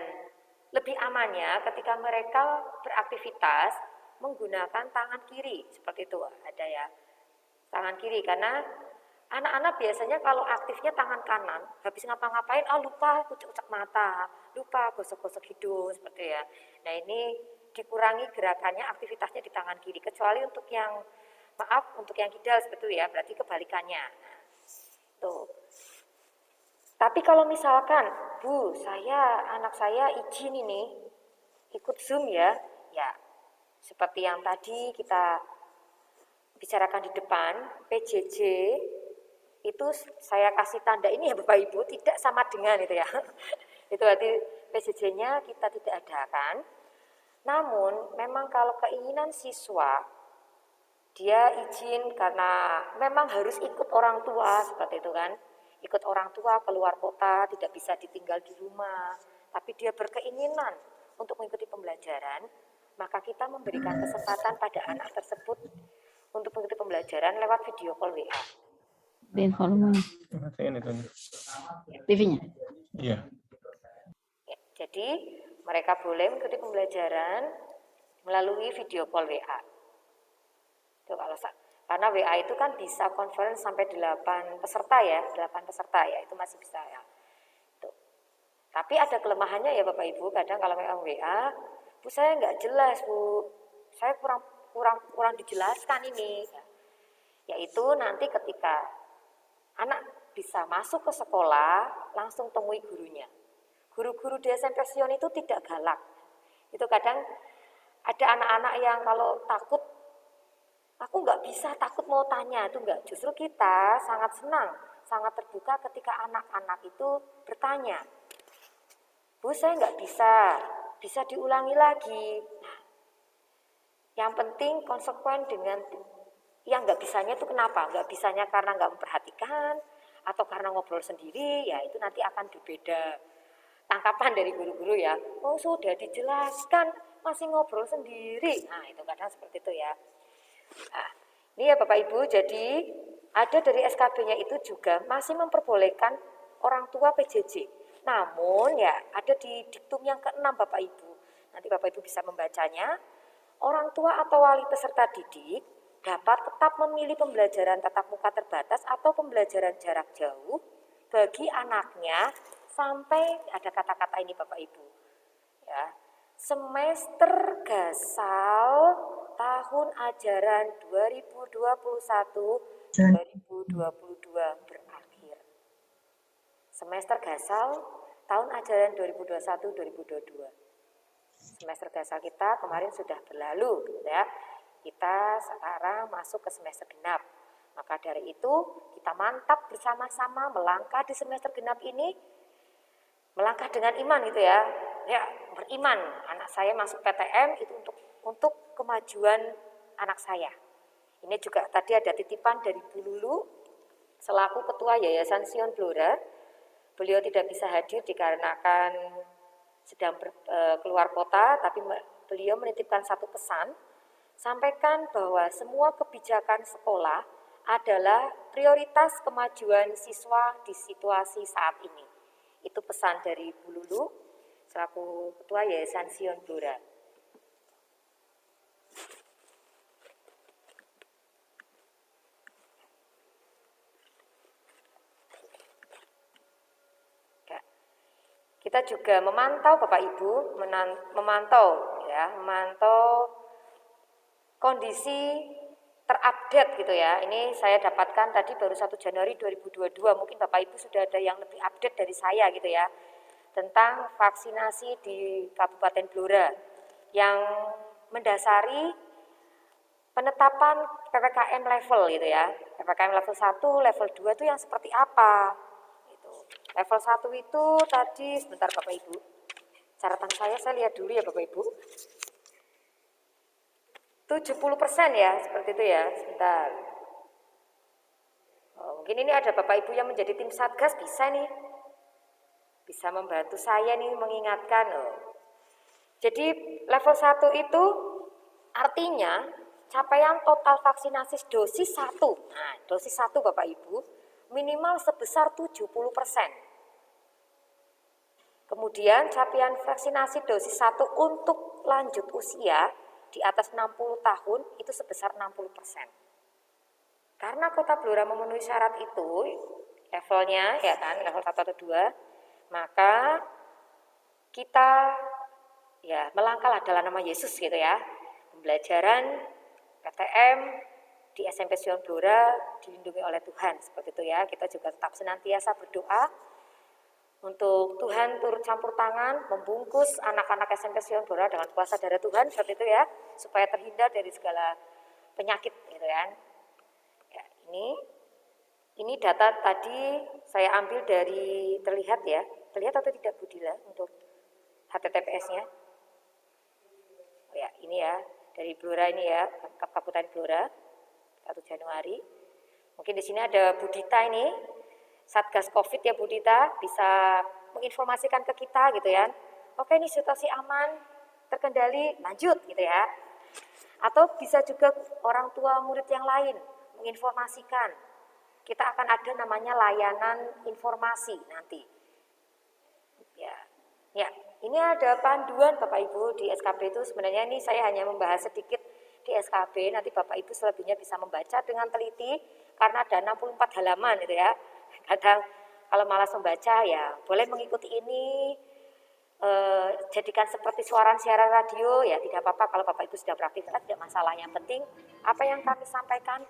lebih amannya ketika mereka beraktivitas menggunakan tangan kiri, seperti itu ada ya. Tangan kiri, karena anak-anak biasanya kalau aktifnya tangan kanan, habis ngapa-ngapain lupa kucek-kucek mata, lupa gosok-gosok hidung seperti ya. Nah, ini dikurangi gerakannya, aktivitasnya di tangan kiri, kecuali untuk yang untuk yang kidal seperti itu ya, berarti kebalikannya. Tuh. Tapi kalau misalkan, Bu, anak saya izin ini ikut Zoom ya, seperti yang tadi kita bicarakan di depan, PJJ itu saya kasih tanda ini ya Bapak Ibu, tidak sama dengan itu ya. Itu berarti PJJ-nya kita tidak adakan. Namun memang kalau keinginan siswa, dia izin karena memang harus ikut orang tua seperti itu kan. ikut orang tua keluar kota, tidak bisa ditinggal di rumah, tapi dia berkeinginan untuk mengikuti pembelajaran, maka kita memberikan kesempatan pada anak tersebut untuk mengikuti pembelajaran lewat video call WA. Matiin volumenya. TV-nya. Iya. Ya, jadi mereka boleh mengikuti pembelajaran melalui video call WA. Itu karena WA itu kan bisa conference sampai 8 peserta ya, 8 peserta ya, itu masih bisa ya. Tuh. Tapi ada kelemahannya ya Bapak Ibu, kadang kalau WA, Bu saya nggak jelas Bu, saya kurang dijelaskan ini. Yaitu nanti ketika anak bisa masuk ke sekolah, langsung temui gurunya. Guru-guru di SMP Sion itu tidak galak. Itu kadang ada anak-anak yang kalau takut, aku nggak bisa, takut mau tanya, itu enggak. Justru kita sangat senang, sangat terbuka ketika anak-anak itu bertanya. Bu, saya nggak bisa diulangi lagi. Nah, yang penting konsekuen dengan yang nggak bisanya itu kenapa? Nggak bisanya karena nggak memperhatikan, atau karena ngobrol sendiri, ya itu nanti akan berbeda tangkapan dari guru-guru ya. Oh sudah dijelaskan, masih ngobrol sendiri. Nah itu kadang seperti itu ya. Nah, ini ya Bapak Ibu, jadi ada dari SKB-nya itu juga masih memperbolehkan orang tua PJJ. Namun ya ada di diktum yang ke-6 Bapak Ibu. Nanti Bapak Ibu bisa membacanya. Orang tua atau wali peserta didik dapat tetap memilih pembelajaran tatap muka terbatas atau pembelajaran jarak jauh bagi anaknya sampai ada kata-kata ini Bapak Ibu. Ya. Semester gasal tahun ajaran 2021-2022 berakhir. Semester gasal tahun ajaran 2021-2022. Semester gasal kita kemarin sudah berlalu, gitu ya. Kita sekarang masuk ke semester genap. Maka dari itu kita mantap bersama-sama melangkah di semester genap ini, melangkah dengan iman gitu ya. Ya, beriman, anak saya masuk PTM itu untuk kemajuan anak saya. Ini juga tadi ada titipan dari Bu Lulu selaku Ketua Yayasan Sion Blora. Beliau tidak bisa hadir dikarenakan sedang keluar kota, tapi beliau menitipkan satu pesan, sampaikan bahwa semua kebijakan sekolah adalah prioritas kemajuan siswa di situasi saat ini. Itu pesan dari Bu Lulu selaku Ketua Yayasan Sion Blora. Kita juga memantau Bapak Ibu, memantau kondisi terupdate gitu ya. Ini saya dapatkan tadi baru 1 Januari 2022, mungkin Bapak Ibu sudah ada yang lebih update dari saya gitu ya. Tentang vaksinasi di Kabupaten Blora yang mendasari penetapan PPKM level gitu ya. PPKM level 1, level 2 itu yang seperti apa? Gitu. Level 1 itu tadi, sebentar Bapak Ibu. Catatan saya lihat dulu ya Bapak Ibu. 70% ya, seperti itu ya, sebentar. Oh, mungkin ini ada Bapak Ibu yang menjadi tim Satgas, bisa nih. Bisa membantu saya nih mengingatkan. Jadi level 1 itu artinya capaian total vaksinasi dosis 1. Nah, dosis 1 Bapak Ibu minimal sebesar 70%. Kemudian capaian vaksinasi dosis 1 untuk lanjut usia di atas 60 tahun itu sebesar 60%. Karena Kota Blora memenuhi syarat itu, levelnya ya kan, level 1 atau 2, maka kita ya melangkahlah dalam nama Yesus gitu ya. Pembelajaran PTM di SMP Sion Blora dilindungi oleh Tuhan, seperti itu ya. Kita juga tetap senantiasa berdoa untuk Tuhan turut campur tangan membungkus anak-anak SMP Sion Blora dengan kuasa darah Tuhan, seperti itu ya, supaya terhindar dari segala penyakit gitu kan. Ya, ini data tadi saya ambil dari terlihat atau tidak Bu Dila untuk HTTPS-nya? Oh ya, ini ya, dari Blora ini ya, Kabupaten Blora, 1 Januari. Mungkin di sini ada Bu Dita ini, Satgas Covid ya Bu Dita, bisa menginformasikan ke kita gitu ya. Oke, ini situasi aman, terkendali, lanjut gitu ya. Atau bisa juga orang tua murid yang lain menginformasikan. Kita akan ada namanya layanan informasi nanti. Ya, ini ada panduan Bapak Ibu di SKB itu. Sebenarnya ini saya hanya membahas sedikit di SKB, nanti Bapak Ibu selebihnya bisa membaca dengan teliti karena ada 64 halaman gitu ya. Kadang kalau malas membaca ya boleh mengikuti ini, jadikan seperti siaran radio ya, tidak apa-apa kalau Bapak Ibu sudah beraktivitas, tidak masalah. Yang penting apa yang kami sampaikan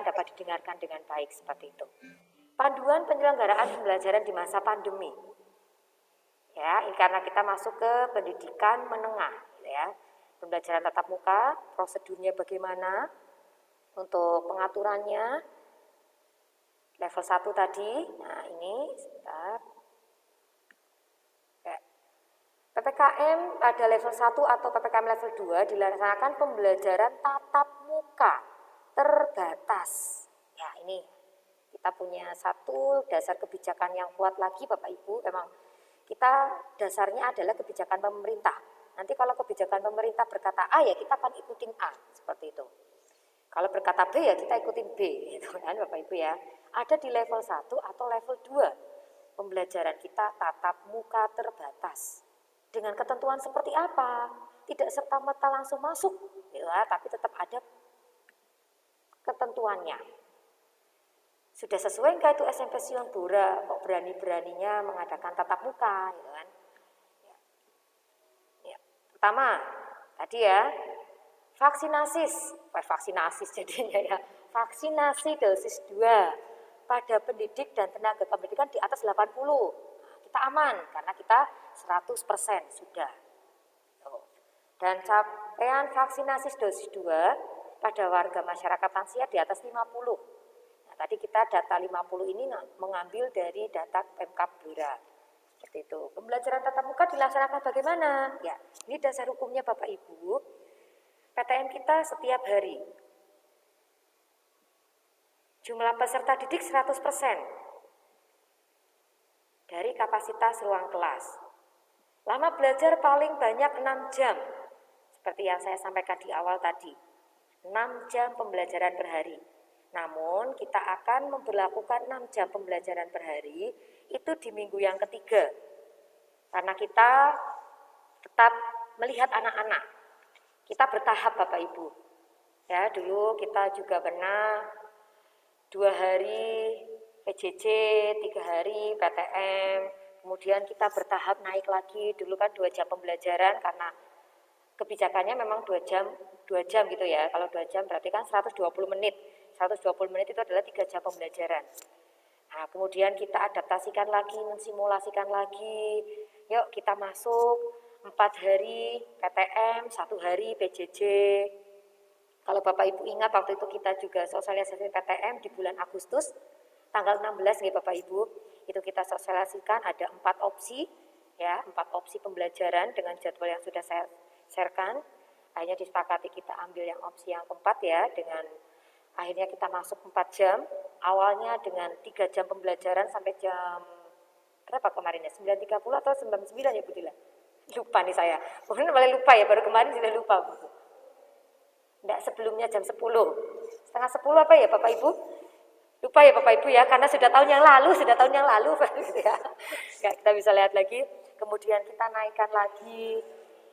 dapat didengarkan dengan baik seperti itu. Panduan penyelenggaraan pembelajaran di masa pandemi. Ya, ini karena kita masuk ke pendidikan menengah gitu ya. Pembelajaran tatap muka, prosedurnya bagaimana untuk pengaturannya. Level 1 tadi. Nah, ini sebentar. PPKM pada level 1 atau PPKM level 2 dilaksanakan pembelajaran tatap muka terbatas. Ya, ini kita punya satu dasar kebijakan yang kuat lagi Bapak Ibu. Memang kita dasarnya adalah kebijakan pemerintah. Nanti kalau kebijakan pemerintah berkata A ya kita akan ikutin A, seperti itu. Kalau berkata B ya kita ikutin B, gitu kan Bapak Ibu ya. Ada di level 1 atau level 2 pembelajaran kita tatap muka terbatas. Dengan ketentuan seperti apa? Tidak serta-merta langsung masuk, ya, tapi tetap ada ketentuannya. Sudah sesuai enggak itu SMP Sion Bora kok berani-beraninya mengadakan tatap muka, gitu kan? Ya. Pertama, tadi ya, vaksinasi jadinya ya. Vaksinasi dosis 2 pada pendidik dan tenaga pendidikan di atas 80. Nah, kita aman karena kita 100% sudah. Dan capaian vaksinasi dosis 2 pada warga masyarakat lansia di atas 50. Nah, tadi kita data 50 ini mengambil dari data Pemkab Blora. Seperti itu. Pembelajaran tatap muka dilaksanakan bagaimana? Ya, ini dasar hukumnya Bapak Ibu. PTM kita setiap hari. Jumlah peserta didik 100% dari kapasitas ruang kelas. Lama belajar paling banyak 6 jam. Seperti yang saya sampaikan di awal tadi. 6 jam pembelajaran per hari. Namun kita akan memberlakukan 6 jam pembelajaran per hari itu di minggu yang ketiga. Karena kita tetap melihat anak-anak. Kita bertahap Bapak Ibu. Ya, dulu kita juga pernah 2 hari PJJ, 3 hari PTM, kemudian kita bertahap naik lagi. Dulu kan 2 jam pembelajaran karena kebijakannya memang 2 jam gitu ya. Kalau 2 jam berarti kan 120 menit. 120 menit itu adalah 3 jam pembelajaran. Nah, kemudian kita adaptasikan lagi, mensimulasikan lagi. Yuk kita masuk 4 hari PTM, 1 hari PJJ. Kalau Bapak Ibu ingat waktu itu kita juga sosialisasi PTM di bulan Agustus, tanggal 16 nih Bapak Ibu, itu kita sosialisasikan ada 4 opsi, ya 4 opsi pembelajaran dengan jadwal yang sudah saya sharekan. Akhirnya disepakati kita ambil yang opsi yang keempat ya, dengan akhirnya kita masuk 4 jam, awalnya dengan 3 jam pembelajaran sampai jam berapa kemarin ya, 9.30 atau 99 ya Bu Dila? Lupa nih saya, mungkin malah lupa ya, baru kemarin sudah lupa Bu. Enggak, sebelumnya jam 10, setengah 10 apa ya Bapak Ibu? Lupa ya Bapak Ibu ya, karena sudah tahun yang lalu ya. Enggak, kita bisa lihat lagi, kemudian kita naikkan lagi,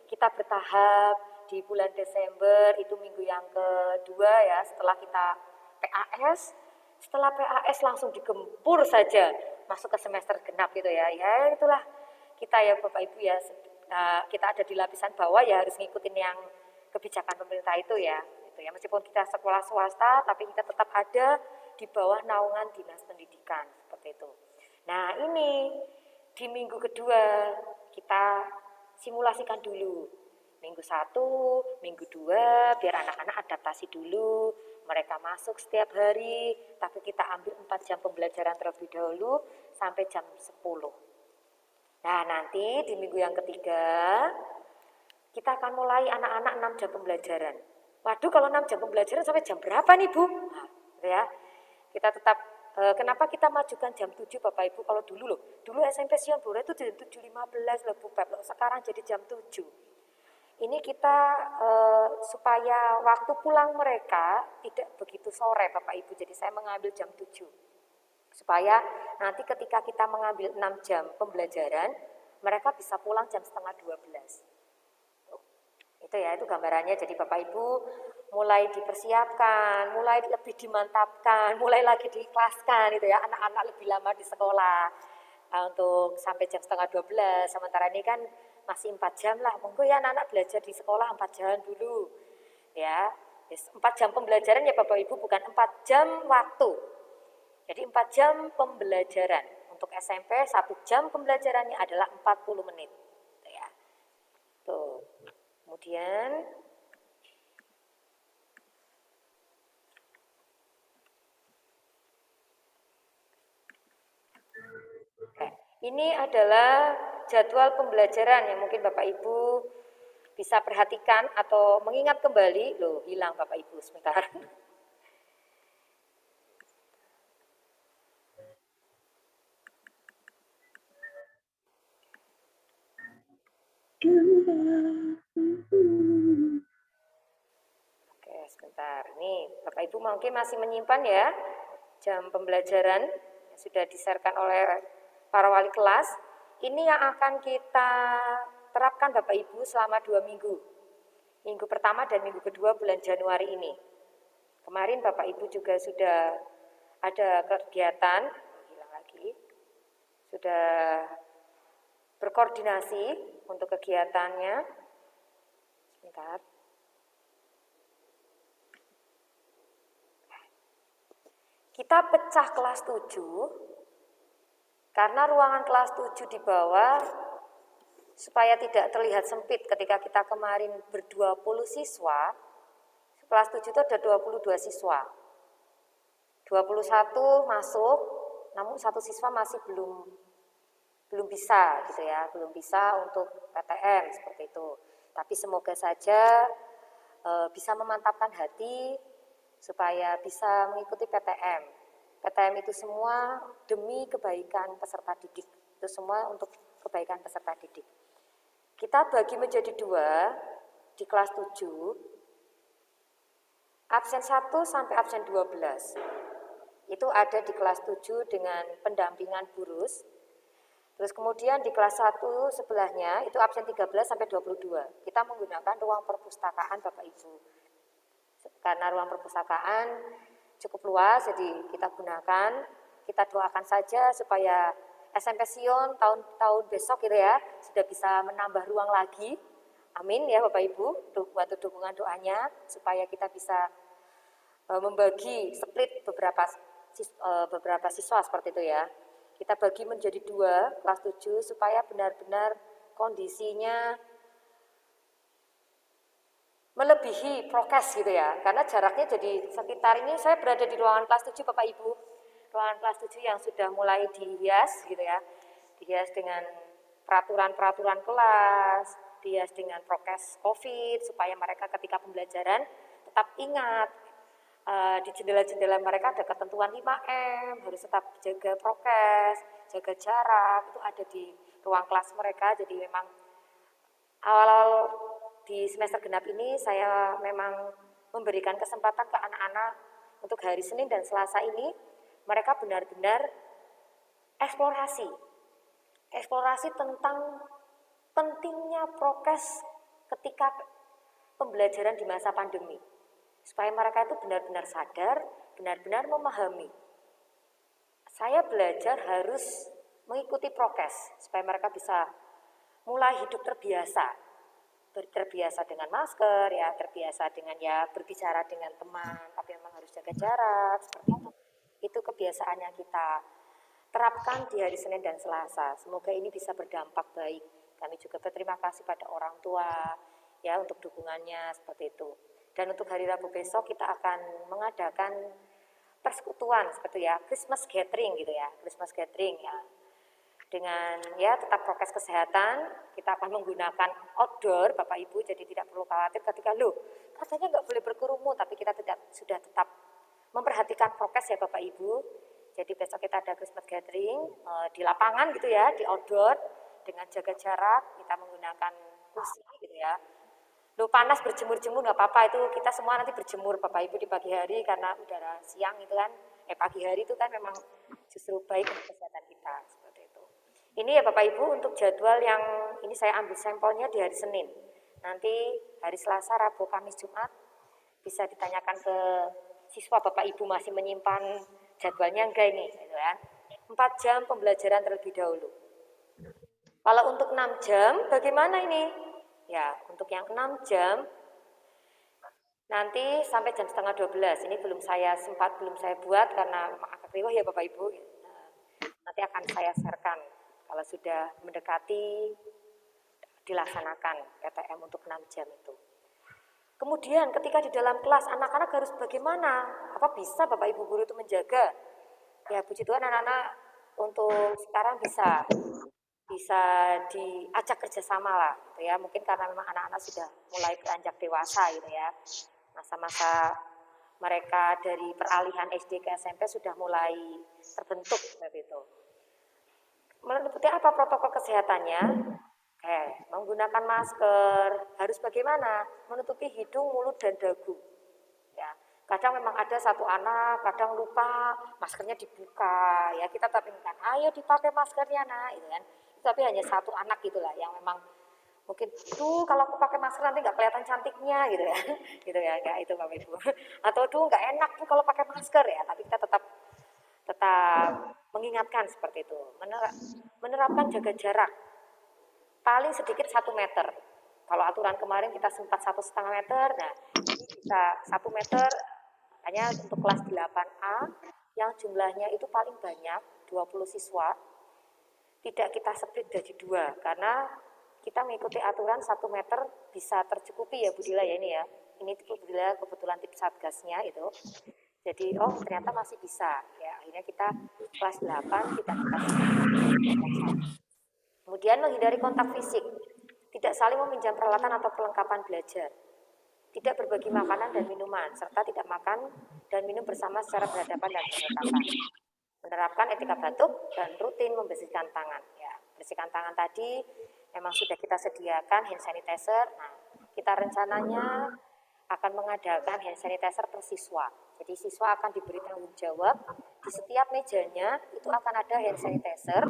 kita bertahap di bulan Desember, itu minggu yang kedua ya, setelah kita PAS, setelah PAS langsung digempur saja, masuk ke semester genap gitu ya, ya itulah kita ya Bapak Ibu ya, kita ada di lapisan bawah ya harus ngikutin yang kebijakan pemerintah itu ya, meskipun kita sekolah swasta, tapi kita tetap ada di bawah naungan dinas pendidikan seperti itu. Nah ini di minggu kedua kita simulasikan dulu, minggu 1, minggu 2, biar anak-anak adaptasi dulu, mereka masuk setiap hari, tapi kita ambil 4 jam pembelajaran terlebih dahulu sampai jam 10. Nah nanti di minggu yang ketiga kita akan mulai anak-anak 6 jam pembelajaran. Waduh, kalau 6 jam pembelajaran sampai jam berapa nih Bu? Nah, gitu ya. Kita tetap Kenapa kita majukan jam 7 Bapak Ibu? Kalau dulu loh, dulu SMP Sion Blora itu jam 7.15 loh Bu Pep, loh. Sekarang jadi jam 7. Ini kita supaya waktu pulang mereka tidak begitu sore Bapak Ibu, jadi saya mengambil jam 7. Supaya nanti ketika kita mengambil 6 jam pembelajaran, mereka bisa pulang jam setengah 12. Itu ya, itu gambarannya. Jadi Bapak Ibu mulai dipersiapkan, mulai lebih dimantapkan, mulai lagi diikhlaskan itu ya, anak-anak lebih lama di sekolah untuk sampai jam setengah 12. Sementara ini kan masih 4 jam lah, monggo ya anak-anak belajar di sekolah 4 jam dulu ya. 4 jam pembelajaran ya Bapak Ibu, bukan 4 jam waktu. Jadi 4 jam pembelajaran. Untuk SMP 1 jam pembelajarannya adalah 40 menit. Tuh ya. Tuh. Kemudian ini adalah jadwal pembelajaran yang mungkin Bapak Ibu bisa perhatikan atau mengingat kembali. Loh, hilang Bapak Ibu sebentar. Oke, sebentar. Nih, Bapak Ibu mungkin masih menyimpan ya jam pembelajaran yang sudah di-share-kan oleh para wali kelas. Ini yang akan kita terapkan Bapak Ibu selama 2 minggu. Minggu pertama dan minggu kedua bulan Januari ini. Kemarin Bapak Ibu juga sudah ada kegiatan, hilang lagi, sudah berkoordinasi untuk kegiatannya. Sebentar. Kita pecah kelas 7, karena ruangan kelas 7 di bawah, supaya tidak terlihat sempit ketika kita kemarin ber-20 siswa, kelas 7 itu ada 22 siswa. 21 masuk, namun 1 siswa masih belum bisa gitu ya, belum bisa untuk PTM seperti itu. Tapi semoga saja bisa memantapkan hati supaya bisa mengikuti PTM. PTM itu semua demi kebaikan peserta didik. Itu semua untuk kebaikan peserta didik. Kita bagi menjadi 2 di kelas 7. Absen 1 sampai absen 12. Itu ada di kelas 7 dengan pendampingan burus. Terus kemudian di kelas 1 sebelahnya itu absen 13 sampai 22. Kita menggunakan ruang perpustakaan Bapak Ibu. Karena ruang perpustakaan cukup luas, jadi kita gunakan, kita doakan saja supaya SMP Sion tahun besok gitu ya, sudah bisa menambah ruang lagi. Amin ya Bapak Ibu, buat dukungan doanya, supaya kita bisa membagi split beberapa siswa seperti itu ya. Kita bagi menjadi 2, kelas 7, supaya benar-benar kondisinya melebihi prokes gitu ya, karena jaraknya jadi sekitar ini. Saya berada di ruangan kelas 7 Bapak Ibu, ruangan kelas 7 yang sudah mulai dihias gitu ya, dihias dengan peraturan kelas, dihias dengan prokes COVID, supaya mereka ketika pembelajaran tetap ingat di jendela-jendela mereka ada ketentuan 5M, harus tetap jaga prokes, jaga jarak, itu ada di ruang kelas mereka. Jadi memang awal-awal di semester genap ini saya memang memberikan kesempatan ke anak-anak untuk hari Senin dan Selasa ini mereka benar-benar eksplorasi tentang pentingnya prokes ketika pembelajaran di masa pandemi, supaya mereka itu benar-benar sadar, benar-benar memahami. Saya belajar harus mengikuti prokes supaya mereka bisa mulai hidup terbiasa dengan masker ya, terbiasa dengan ya berbicara dengan teman, tapi memang harus jaga jarak seperti itu. Itu kebiasaan yang kita terapkan di hari Senin dan Selasa. Semoga ini bisa berdampak baik. Kami juga berterima kasih pada orang tua ya untuk dukungannya seperti itu. Dan untuk hari Rabu besok kita akan mengadakan persekutuan seperti ya, Christmas gathering gitu ya, Christmas gathering ya. Dengan ya tetap prokes kesehatan, kita akan menggunakan outdoor Bapak Ibu, jadi tidak perlu khawatir ketika katanya nggak boleh berkerumun, tapi kita sudah tetap memperhatikan prokes ya Bapak Ibu. Jadi besok kita ada Christmas gathering di lapangan gitu ya, di outdoor dengan jaga jarak, kita menggunakan kursi gitu ya. Loh panas berjemur-jemur nggak apa-apa, itu kita semua nanti berjemur Bapak Ibu di pagi hari karena udara siang itu kan, pagi hari itu kan memang justru baik untuk kesehatan kita seperti itu. Ini ya Bapak Ibu untuk jadwal yang ini saya ambil sampelnya di hari Senin. Nanti hari Selasa, Rabu, Kamis, Jumat bisa ditanyakan ke siswa Bapak Ibu masih menyimpan jadwalnya enggak ini, gitu kan? 4 jam pembelajaran terlebih dahulu. Kalau untuk 6 jam, bagaimana ini? Ya, untuk yang 6 jam, nanti sampai jam setengah 12. Ini belum saya buat karena agak riwah ya Bapak Ibu. Nanti akan saya sharekan kalau sudah mendekati dilaksanakan PTM untuk 6 jam itu. Kemudian ketika di dalam kelas anak-anak harus bagaimana? Apa bisa Bapak Ibu guru itu menjaga? Ya puji Tuhan anak-anak untuk sekarang bisa diajak kerjasama lah gitu ya. Mungkin karena memang anak-anak sudah mulai beranjak dewasa gitu ya. Masa-masa mereka dari peralihan SD ke SMP sudah mulai terbentuk seperti itu. Meliputi apa protokol kesehatannya? Menggunakan masker, harus bagaimana? Menutupi hidung, mulut, dan dagu. Ya, kadang memang ada satu anak, kadang lupa maskernya dibuka. Ya, kita tapi ingatkan, ayo dipakai maskernya, nah, itu kan. Tapi hanya satu anak gitulah yang memang mungkin tuh kalau aku pakai masker nanti nggak kelihatan cantiknya gitu ya, gitu ya, kayak itu Bapak Ibu. Atau tuh nggak enak tuh kalau pakai masker ya, tapi kita tetap mengingatkan seperti itu. Menerapkan jaga jarak. Paling sedikit 1 meter. Kalau aturan kemarin kita sempat 1,5 meter, nah ini bisa 1 meter, hanya untuk kelas 8A yang jumlahnya itu paling banyak, 20 siswa, tidak kita split jadi 2, karena kita mengikuti aturan 1 meter bisa tercukupi ya Bu Dila ya ini ya. Ini Bu Dila kebetulan tip satgasnya itu. Jadi ternyata masih bisa, ya akhirnya kita kelas 8 kita Kemudian menghindari kontak fisik, tidak saling meminjam peralatan atau perlengkapan belajar, tidak berbagi makanan dan minuman, serta tidak makan dan minum bersama secara berhadapan dan berdekatan. Menerapkan etika batuk dan rutin membersihkan tangan. Ya, bersihkan tangan tadi memang sudah kita sediakan hand sanitizer. Nah, kita rencananya akan mengadakan hand sanitizer per siswa. Jadi siswa akan diberi tanggung jawab di setiap mejanya itu akan ada hand sanitizer.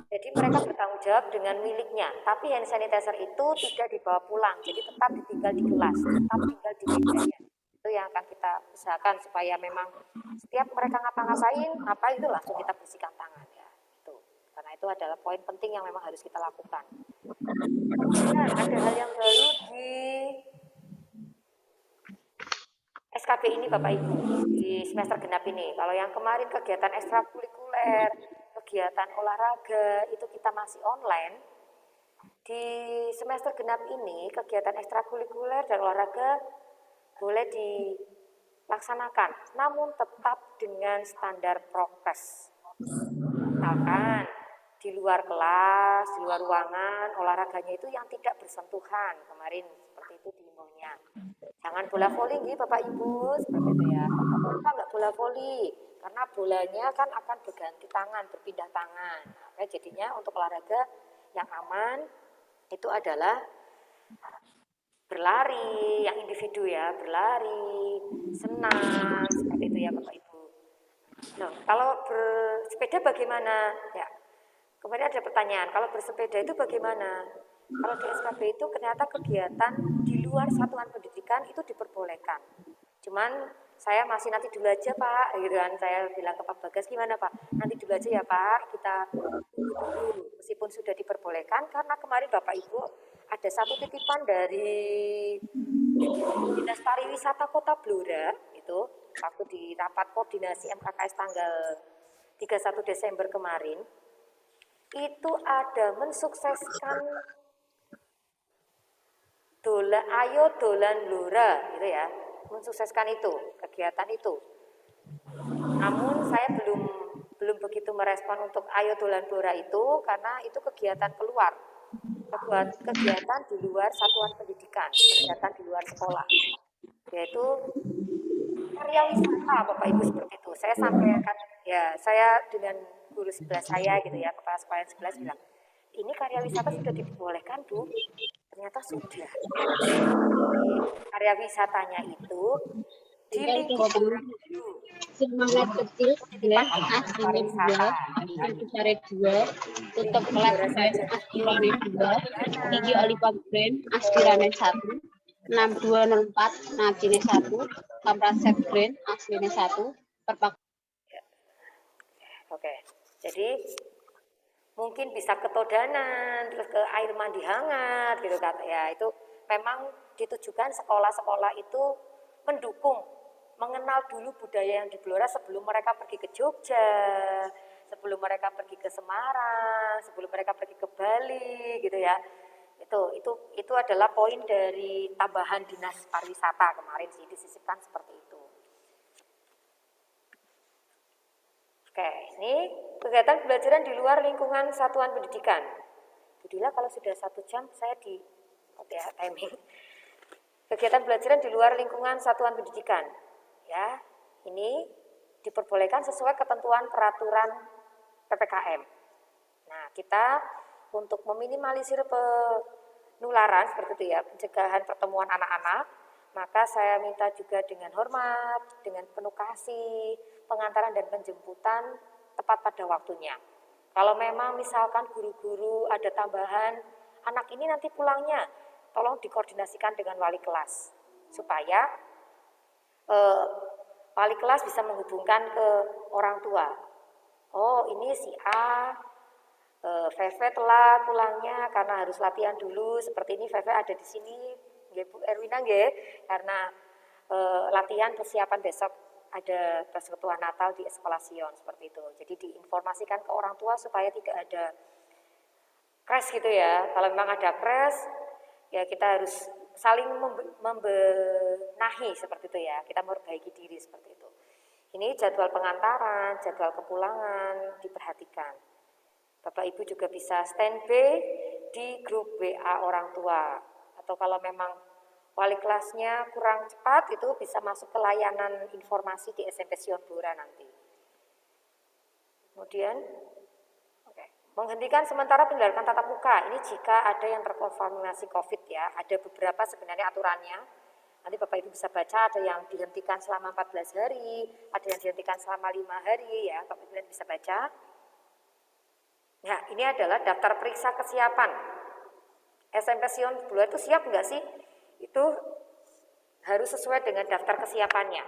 Jadi mereka bertanggung jawab dengan miliknya, tapi hand sanitizer itu tidak dibawa pulang, jadi tetap ditinggal di kelas, tetap tinggal di mejanya. Itu yang akan kita usahakan supaya memang setiap mereka ngapa-ngapain, apa itu langsung kita bersihkan tangan ya. Itu. Karena itu adalah poin penting yang memang harus kita lakukan. Kemudian ada hal yang baru di SKB ini Bapak Ibu, di semester genap ini. Kalau yang kemarin kegiatan ekstrakurikuler, kegiatan olahraga itu kita masih online. Di semester genap ini kegiatan ekstrakurikuler dan olahraga boleh dilaksanakan, namun tetap dengan standar prokes. Misalkan di luar kelas, di luar ruangan, olahraganya itu yang tidak bersentuhan. Kemarin seperti itu diimbaunya. Jangan bola voli nih Bapak Ibu, seperti itu ya. Kenapa nggak bola voli? Karena bolanya kan akan berganti tangan, berpindah tangan. Nah, jadinya untuk olahraga yang aman itu adalah berlari, yang individu ya, berlari, senam, seperti itu ya Bapak Ibu. Nah, kalau bersepeda bagaimana? Ya, kemarin ada pertanyaan, kalau bersepeda itu bagaimana? Kalau di SKB itu ternyata kegiatan di luar satuan pendidikan itu diperbolehkan. Cuman saya masih nanti dulu aja Pak, gitu kan. Saya bilang ke Pak Bagas, gimana Pak? Nanti dulu aja ya Pak, kita tunggu meskipun sudah diperbolehkan. Karena kemarin Bapak Ibu ada satu titipan dari Dinas Pariwisata Kota Blora, itu waktu di rapat koordinasi MKKS tanggal 31 Desember kemarin, itu ada mensukseskan ayo dolan Blora gitu ya, mensukseskan itu kegiatan itu. Namun saya belum begitu merespon untuk ayo dolan Blora itu karena itu kegiatan keluar, kegiatan di luar satuan pendidikan, kegiatan di luar sekolah, yaitu karya wisata Bapak Ibu seperti itu. Saya sampaikan ya, saya dengan guru sebelah saya gitu ya, kepala sekolah yang sebelah bilang, ini karya wisata sudah diperbolehkan Bu. Ternyata sudah. Karya wisatanya itu di lingkup semangat kecil ya aslinya 2 besar 2 tutup kelas brand aspirane 2 tinggi oliva brand aspirane 1 6204 najine 1 kamraset brand asline 1 perpak. Oke, jadi mungkin bisa ketodanan, terus ke air mandi hangat gitu kan ya, itu memang ditujukan sekolah-sekolah itu mendukung, mengenal dulu budaya yang di Blora sebelum mereka pergi ke Jogja, sebelum mereka pergi ke Semarang, sebelum mereka pergi ke Bali gitu ya. Itu adalah poin dari tambahan Dinas Pariwisata kemarin sih disisipkan seperti itu. Oke, ini kegiatan pembelajaran di luar lingkungan satuan pendidikan. Budila kalau sudah 1 jam saya di timing. Kegiatan pembelajaran di luar lingkungan satuan pendidikan. Ya, ini diperbolehkan sesuai ketentuan peraturan PPKM. Nah, kita untuk meminimalisir penularan seperti itu ya, pencegahan pertemuan anak-anak, maka saya minta juga dengan hormat, dengan penuh kasih, pengantaran dan penjemputan tepat pada waktunya. Kalau memang misalkan guru-guru ada tambahan, anak ini nanti pulangnya, tolong dikoordinasikan dengan wali kelas, supaya wali kelas bisa menghubungkan ke orang tua. Oh, ini si A, Feve telat pulangnya karena harus latihan dulu, seperti ini Feve ada di sini, ya Bu Erwina nggih, karena latihan persiapan besok ada persekutuan Natal di Sekolah Sion seperti itu. Jadi diinformasikan ke orang tua supaya tidak ada crash gitu ya. Kalau memang ada crash, ya kita harus saling membenahi seperti itu ya. Kita memperbaiki diri seperti itu. Ini jadwal pengantaran, jadwal kepulangan diperhatikan. Bapak Ibu juga bisa standby di grup WA orang tua. Atau kalau memang wali kelasnya kurang cepat, itu bisa masuk ke layanan informasi di SMP Sion Blora nanti. Kemudian, menghentikan sementara pendidikan tatap muka. Ini jika ada yang terkonfirmasi COVID ya, ada beberapa sebenarnya aturannya. Nanti Bapak Ibu bisa baca, ada yang dihentikan selama 14 hari, ada yang dihentikan selama 5 hari ya, Bapak Ibu bisa baca. Nah, ini adalah daftar periksa kesiapan. SMP Sion Blora itu siap enggak sih? Itu harus sesuai dengan daftar kesiapannya.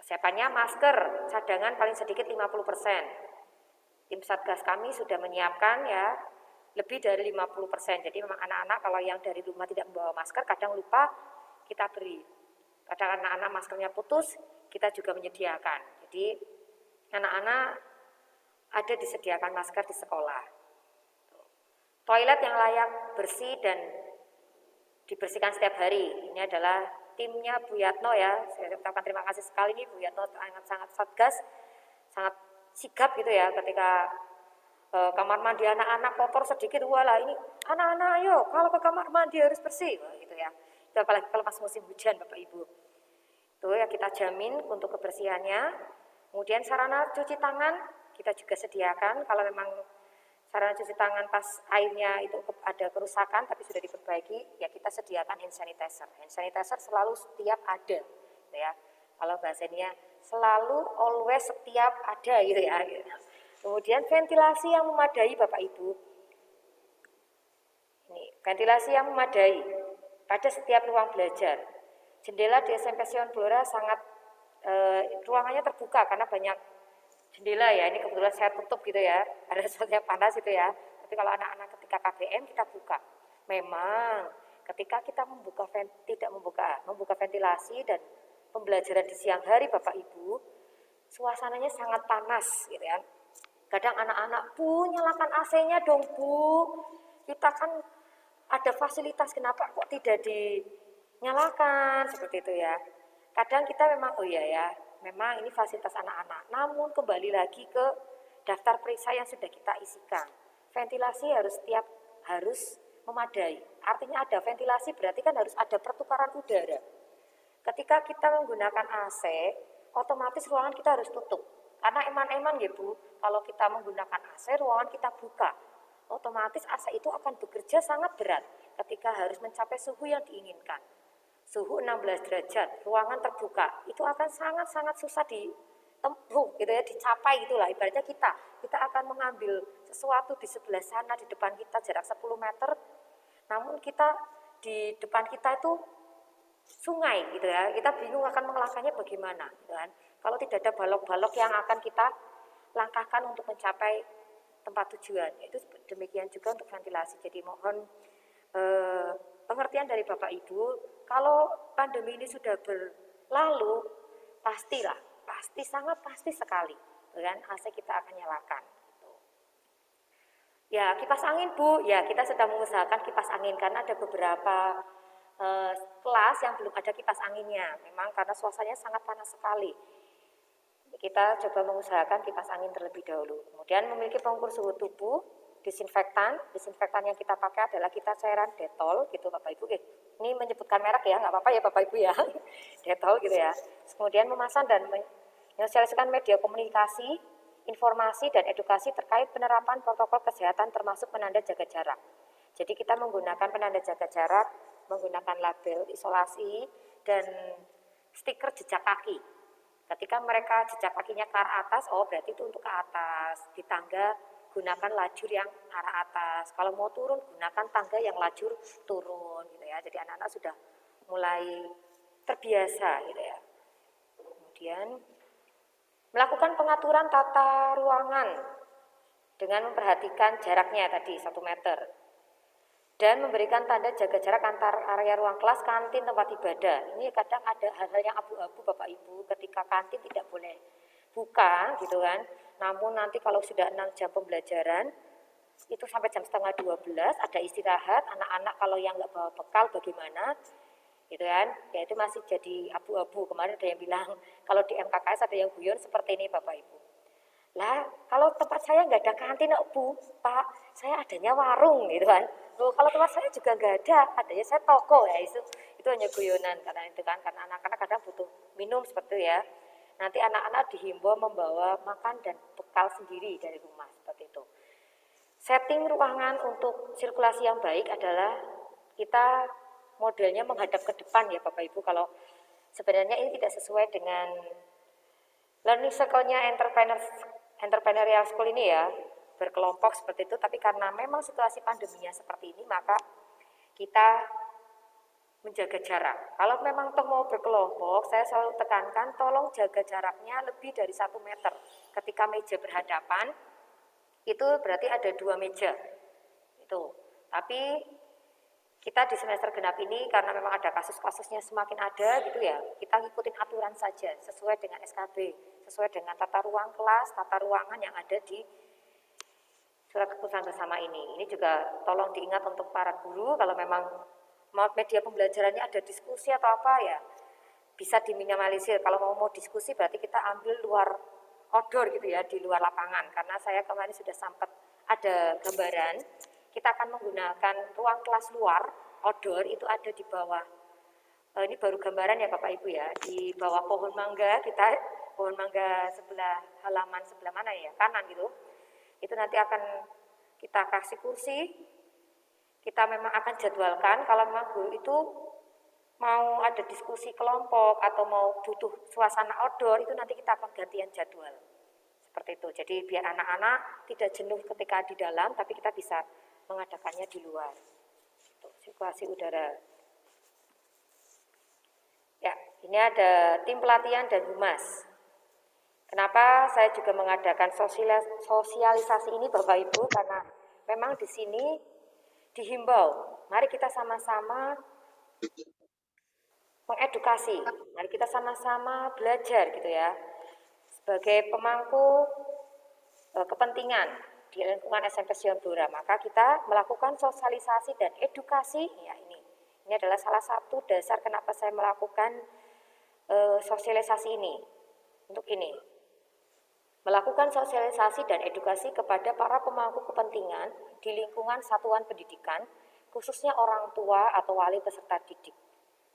Kesiapannya masker, cadangan paling sedikit 50%. Tim Satgas kami sudah menyiapkan ya lebih dari 50%. Jadi memang anak-anak kalau yang dari rumah tidak membawa masker kadang lupa kita beri. Kadang anak-anak maskernya putus, kita juga menyediakan. Jadi anak-anak ada disediakan masker di sekolah. Toilet yang layak, bersih dan dibersihkan setiap hari. Ini adalah timnya Bu Yatno ya. Saya ucapkan terima kasih sekali nih Bu Yatno, sangat Satgas, sangat sigap gitu ya ketika kamar mandi anak-anak kotor sedikit, walah ini anak-anak ayo kalau ke kamar mandi harus bersih gitu ya. Itu apalagi kalau pas musim hujan Bapak Ibu. Itu ya kita jamin untuk kebersihannya. Kemudian sarana cuci tangan kita juga sediakan kalau memang sarana cuci tangan pas airnya itu ada kerusakan tapi sudah diperbaiki, ya kita sediakan hand sanitizer. Hand sanitizer selalu setiap ada, gitu ya. Kalau bahasanya selalu always setiap ada gitu ya. Kemudian ventilasi yang memadai Bapak Ibu. Ini ventilasi yang memadai pada setiap ruang belajar. Jendela di SMP Sion Blora sangat ruangannya terbuka karena banyak jendela ya, ini kebetulan saya tutup gitu ya, ada sesuatu yang panas gitu ya. Tapi kalau anak-anak ketika KBM kita buka. Memang ketika kita membuka ventilasi dan pembelajaran di siang hari Bapak Ibu, suasananya sangat panas gitu ya. Kadang anak-anak, Bu nyalakan AC-nya dong Bu, kita kan ada fasilitas, kenapa kok tidak dinyalakan seperti itu ya. Kadang kita memang oh iya ya, memang ini fasilitas anak-anak, namun kembali lagi ke daftar periksa yang sudah kita isikan. Ventilasi harus memadai. Artinya ada ventilasi berarti kan harus ada pertukaran udara. Ketika kita menggunakan AC, otomatis ruangan kita harus tutup. Karena eman-eman ya Bu, kalau kita menggunakan AC, ruangan kita buka. Otomatis AC itu akan bekerja sangat berat ketika harus mencapai suhu yang diinginkan. Suhu 16 derajat, ruangan terbuka, itu akan sangat-sangat susah ditempuh gitu ya, dicapai gitulah. Ibaratnya kita akan mengambil sesuatu di sebelah sana, di depan kita jarak 10 meter, namun kita di depan kita itu sungai gitu ya, kita bingung akan melangkahnya bagaimana gitu kan. Kalau tidak ada balok-balok yang akan kita langkahkan untuk mencapai tempat tujuan, itu demikian juga untuk ventilasi. Jadi mohon pengertian dari Bapak Ibu, kalau pandemi ini sudah berlalu, pasti sangat pasti sekali, kan AC kita akan nyalakan. Ya kipas angin Bu, ya kita sedang mengusahakan kipas angin karena ada beberapa kelas yang belum ada kipas anginnya, memang karena suasananya sangat panas sekali. Kita coba mengusahakan kipas angin terlebih dahulu. Kemudian memiliki pengukur suhu tubuh, disinfektan yang kita pakai adalah kita cairan Dettol gitu Bapak Ibu. Ini menyebutkan merek ya, nggak apa-apa ya Bapak Ibu ya, Dettol gitu ya. Kemudian memasang dan menyosialisasikan media komunikasi, informasi dan edukasi terkait penerapan protokol kesehatan termasuk penanda jaga jarak. Jadi kita menggunakan penanda jaga jarak, menggunakan label isolasi dan stiker jejak kaki. Ketika mereka jejak kakinya ke arah atas, oh berarti itu untuk ke atas. Di tangga gunakan lajur yang arah atas. Kalau mau turun gunakan tangga yang lajur turun gitu ya. Jadi anak-anak sudah mulai terbiasa gitu ya. Kemudian melakukan pengaturan tata ruangan dengan memperhatikan jaraknya tadi 1 meter. Dan memberikan tanda jaga jarak antar area ruang kelas, kantin, tempat ibadah. Ini kadang ada hal-hal yang abu-abu Bapak Ibu, ketika kantin tidak boleh buka gitu kan. Namun nanti kalau sudah 6 jam pembelajaran, itu sampai jam setengah 12, ada istirahat, anak-anak kalau yang nggak bawa bekal bagaimana, gitu kan. Ya itu masih jadi abu-abu. Kemarin ada yang bilang, kalau di MKKS ada yang guyon seperti ini Bapak Ibu. Lah, kalau tempat saya nggak ada kantin, Bu, Pak, saya adanya warung, gitu kan. Loh, kalau tempat saya juga nggak ada, adanya saya toko ya, itu hanya guyonan karena itu kan, karena anak-anak kadang butuh minum seperti itu ya. Nanti anak-anak dihimbau membawa makan dan bekal sendiri dari rumah seperti itu. Setting ruangan untuk sirkulasi yang baik adalah kita modelnya menghadap ke depan ya Bapak Ibu. Kalau sebenarnya ini tidak sesuai dengan learning circle-nya entrepreneurial school ini ya, berkelompok seperti itu, tapi karena memang situasi pandeminya seperti ini, maka kita menjaga jarak. Kalau memang toh mau berkelompok, saya selalu tekankan, tolong jaga jaraknya lebih dari 1 meter. Ketika meja berhadapan, itu berarti ada 2 meja. Itu. Tapi kita di semester genap ini, karena memang ada kasus-kasusnya semakin ada gitu ya, kita ngikutin aturan saja, sesuai dengan SKB, sesuai dengan tata ruang kelas, tata ruangan yang ada di surat keputusan bersama ini. Ini juga tolong diingat untuk para guru, kalau memang media pembelajarannya ada diskusi atau apa ya, bisa diminimalisir. Kalau mau diskusi berarti kita ambil luar outdoor gitu ya, di luar lapangan. Karena saya kemarin sudah sempat ada gambaran, kita akan menggunakan ruang kelas luar, outdoor, itu ada di bawah, ini baru gambaran ya Bapak Ibu ya, di bawah pohon mangga, pohon mangga sebelah halaman sebelah mana ya, kanan gitu. Itu nanti akan kita kasih kursi, kita memang akan jadwalkan, kalau memang guru itu mau ada diskusi kelompok atau mau butuh suasana outdoor, itu nanti kita akan gantian jadwal. Seperti itu, jadi biar anak-anak tidak jenuh ketika di dalam, tapi kita bisa mengadakannya di luar. Sirkulasi udara. Ya, ini ada tim pelatihan dan humas. Kenapa saya juga mengadakan sosialisasi ini Bapak Ibu, karena memang di sini dihimbau, mari kita sama-sama mengedukasi, mari kita sama-sama belajar gitu ya, sebagai pemangku kepentingan di lingkungan SMP Sion Blora. Maka kita melakukan sosialisasi dan edukasi, ya ini adalah salah satu dasar kenapa saya melakukan sosialisasi ini. Untuk ini, melakukan sosialisasi dan edukasi kepada para pemangku kepentingan di lingkungan satuan pendidikan, khususnya orang tua atau wali peserta didik.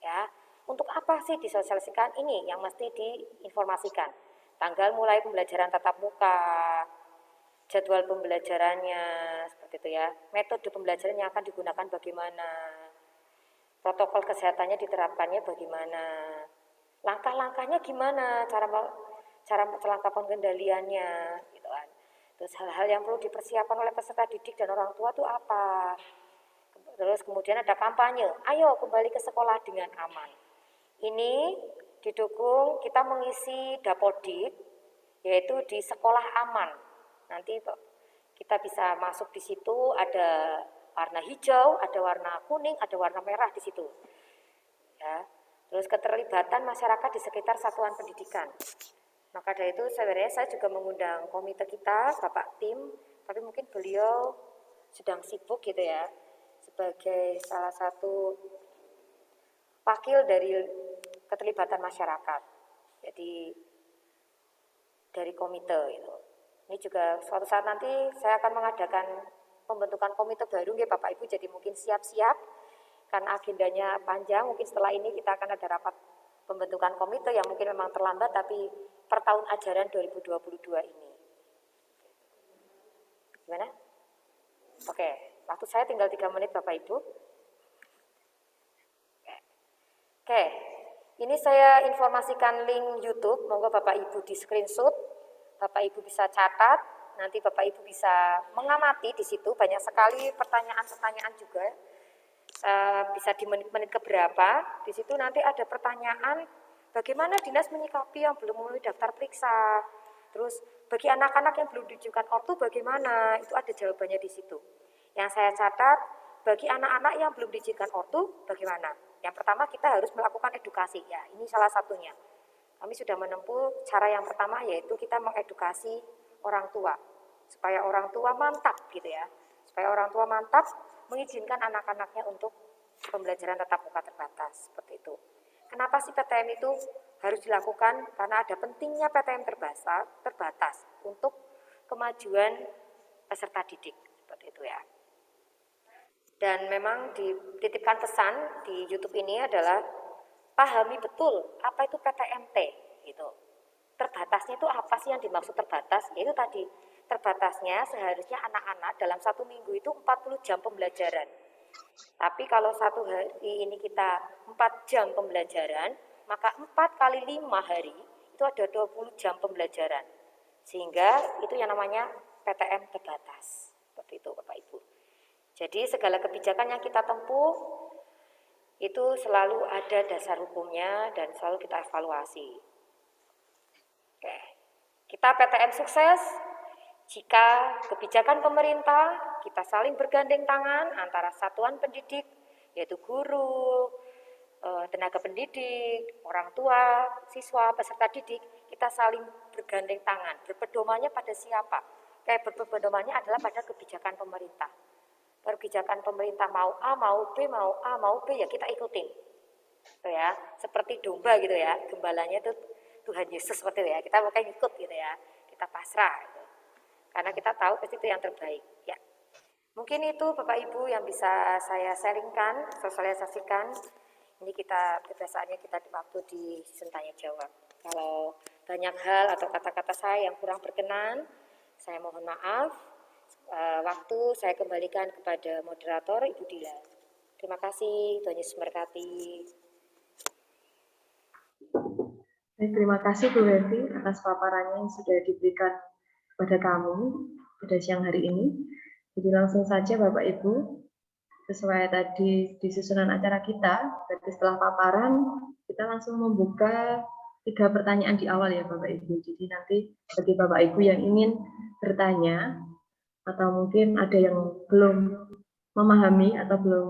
Ya, Untuk apa sih disosialisasikan? Ini yang mesti diinformasikan. Tanggal mulai pembelajaran tatap muka, jadwal pembelajarannya, seperti itu ya. Metode pembelajaran yang akan digunakan bagaimana, protokol kesehatannya diterapkannya bagaimana, langkah-langkahnya gimana, cara langkah pengendaliannya, gitu kan. Terus hal-hal yang perlu dipersiapkan oleh peserta didik dan orang tua itu apa. Terus kemudian ada kampanye, ayo kembali ke sekolah dengan aman. Ini didukung kita mengisi Dapodik, yaitu di sekolah aman. Nanti kita bisa masuk di situ, ada warna hijau, ada warna kuning, ada warna merah di situ. Ya. Terus keterlibatan masyarakat di sekitar satuan pendidikan. Maka dari itu sebenarnya saya juga mengundang komite kita, Bapak Tim, tapi mungkin beliau sedang sibuk gitu ya, sebagai salah satu wakil dari keterlibatan masyarakat. Jadi dari komite itu. Ini juga suatu saat nanti saya akan mengadakan pembentukan komite baru ya Bapak Ibu, jadi mungkin siap-siap karena agendanya panjang. Mungkin setelah ini kita akan ada rapat pembentukan komite yang mungkin memang terlambat, tapi per tahun ajaran 2022 ini. Gimana? Oke, waktu saya tinggal 3 menit Bapak Ibu. Oke, ini saya informasikan link YouTube, monggo Bapak Ibu di screenshot, Bapak Ibu bisa catat, nanti Bapak Ibu bisa mengamati di situ, banyak sekali pertanyaan-pertanyaan juga, bisa di menit-menit keberapa, di situ nanti ada pertanyaan, bagaimana dinas menyikapi yang belum memenuhi daftar periksa, terus bagi anak-anak yang belum ditunjukkan ortu bagaimana, itu ada jawabannya di situ. Yang saya catat, bagi anak-anak yang belum diizinkan ortu bagaimana? Yang pertama kita harus melakukan edukasi, ya ini salah satunya. Kami sudah menempuh cara yang pertama yaitu kita mengedukasi orang tua, supaya orang tua mantap gitu ya, supaya orang tua mantap mengizinkan anak-anaknya untuk pembelajaran tatap muka terbatas, seperti itu. Kenapa sih PTM itu harus dilakukan? Karena ada pentingnya PTM terbatas untuk kemajuan peserta didik, seperti itu ya. Dan memang dititipkan pesan di YouTube ini adalah pahami betul apa itu PTMT gitu. Terbatasnya itu apa sih yang dimaksud terbatas? Yaitu tadi terbatasnya seharusnya anak-anak dalam 1 minggu itu 40 jam pembelajaran. Tapi kalau 1 hari ini kita 4 jam pembelajaran, maka 4 kali 5 hari itu ada 20 jam pembelajaran. Sehingga itu yang namanya PTM terbatas. Seperti itu Bapak Ibu. Jadi segala kebijakan yang kita tempuh itu selalu ada dasar hukumnya dan selalu kita evaluasi. Oke. Kita PTM sukses jika kebijakan pemerintah kita saling bergandeng tangan antara satuan pendidik, yaitu guru, tenaga pendidik, orang tua, siswa, peserta didik, kita saling bergandeng tangan. Berpedomannya pada siapa? Berpedomannya adalah pada kebijakan pemerintah. Kebijakan pemerintah mau A, mau B, mau A, mau B, ya kita ikutin. Gitu ya, seperti domba gitu ya, gembalanya itu Tuhan Yesus seperti itu ya, kita makanya ikut gitu ya, kita pasrah gitu. Karena kita tahu pasti itu yang terbaik ya. Mungkin itu Bapak Ibu yang bisa saya sharingkan, sosialisasikan. Ini kita kebiasaannya kita waktu di sesi tanya jawab. Kalau banyak hal atau kata-kata saya yang kurang berkenan, saya mohon maaf. Waktu saya kembalikan kepada moderator Ibu Dila. Terima kasih, Tuhan Yesus memberkati. Terima kasih Bu Henti atas paparannya yang sudah diberikan kepada kami pada siang hari ini. Jadi langsung saja Bapak Ibu, sesuai tadi di susunan acara kita, berarti setelah paparan kita langsung membuka 3 pertanyaan di awal ya Bapak Ibu. Jadi nanti bagi Bapak Ibu yang ingin bertanya atau mungkin ada yang belum memahami atau belum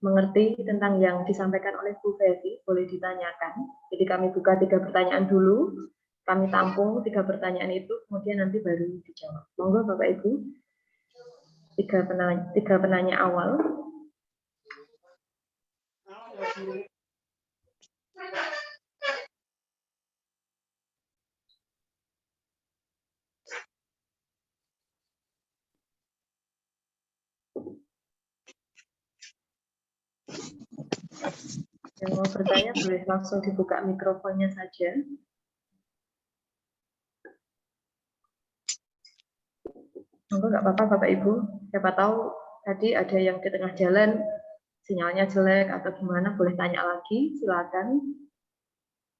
mengerti tentang yang disampaikan oleh Bu Fevi, boleh ditanyakan. Jadi kami buka 3 pertanyaan dulu, kami tampung 3 pertanyaan itu, kemudian nanti baru dijawab. Monggo Bapak Ibu, 3 penanya awal. Yang mau bertanya boleh langsung dibuka mikrofonnya saja. Monggo nggak apa-apa Bapak Ibu. Siapa tahu tadi ada yang di tengah jalan sinyalnya jelek atau gimana, boleh tanya lagi, silakan.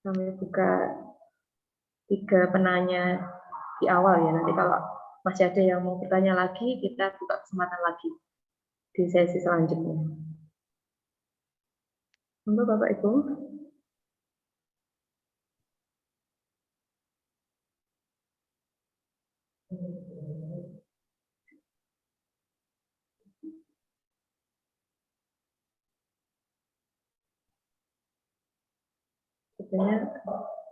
Kami buka 3 penanya di awal ya. Nanti kalau masih ada yang mau bertanya lagi, kita buka kesempatan lagi di sesi selanjutnya. Monggo Bapak Ibu. Sebenarnya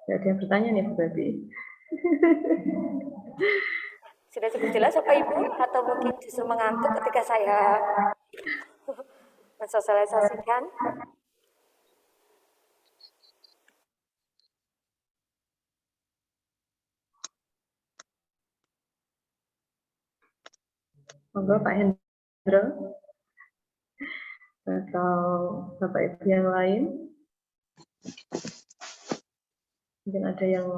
tidak ada yang bertanya nih Bu Babi. Sudah cukup jelas Bapak Ibu? Atau mungkin justru mengantuk ketika saya mensosialisasikan? Monggo Pak Hendro atau Bapak Ibu yang lain. Mungkin ada yang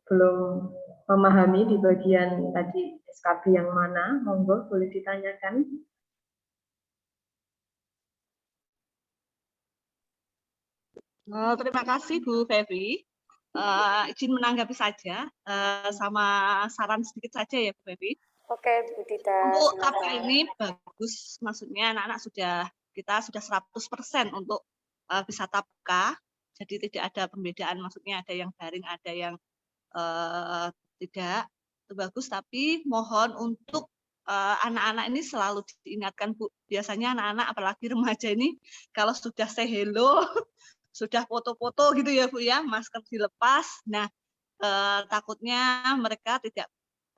belum memahami di bagian tadi SKB yang mana, monggo boleh ditanyakan. Terima kasih Bu Fevi. Izin menanggapi saja sama saran sedikit saja ya Bu Fevi. Oke Bu Dita. Untuk KPA ini bagus, maksudnya anak-anak kita sudah 100% untuk bisa tapka, jadi tidak ada pembedaan, maksudnya ada yang daring, ada yang tidak, itu bagus. Tapi mohon untuk anak-anak ini selalu diingatkan Bu, biasanya anak-anak apalagi remaja ini kalau sudah say hello, sudah foto-foto gitu ya Bu ya, masker dilepas, nah takutnya mereka tidak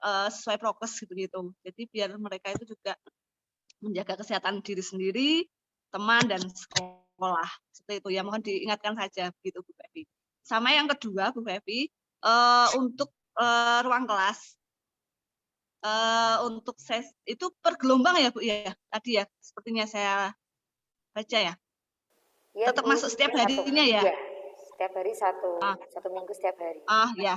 sesuai prokes gitu. Jadi biar mereka itu juga menjaga kesehatan diri sendiri, teman dan sekolah. Seperti itu ya, mohon diingatkan saja begitu Bu Fevi. Sama yang kedua Bu Fevi, untuk ruang kelas, untuk itu per gelombang ya Bu ya, tadi ya sepertinya saya baca ya. Ya, tetap Bu, masuk setiap harinya ya? Ya, setiap hari satu minggu setiap hari. Ya.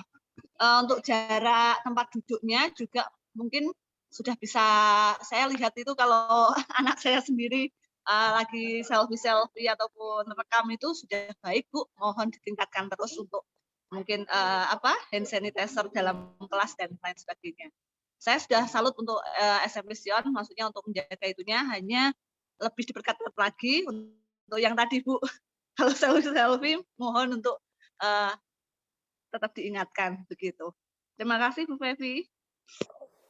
Untuk jarak tempat duduknya juga mungkin sudah bisa, saya lihat itu kalau anak saya sendiri lagi selfie ataupun rekam itu sudah baik Bu, mohon ditingkatkan terus untuk mungkin hand sanitizer dalam kelas dan lain sebagainya. Saya sudah salut untuk SMP Sion, maksudnya untuk menjaga itunya, hanya lebih diperketat lagi untuk yang tadi Bu, kalau selfie mohon untuk tetap diingatkan begitu. Terima kasih Bu Fevi.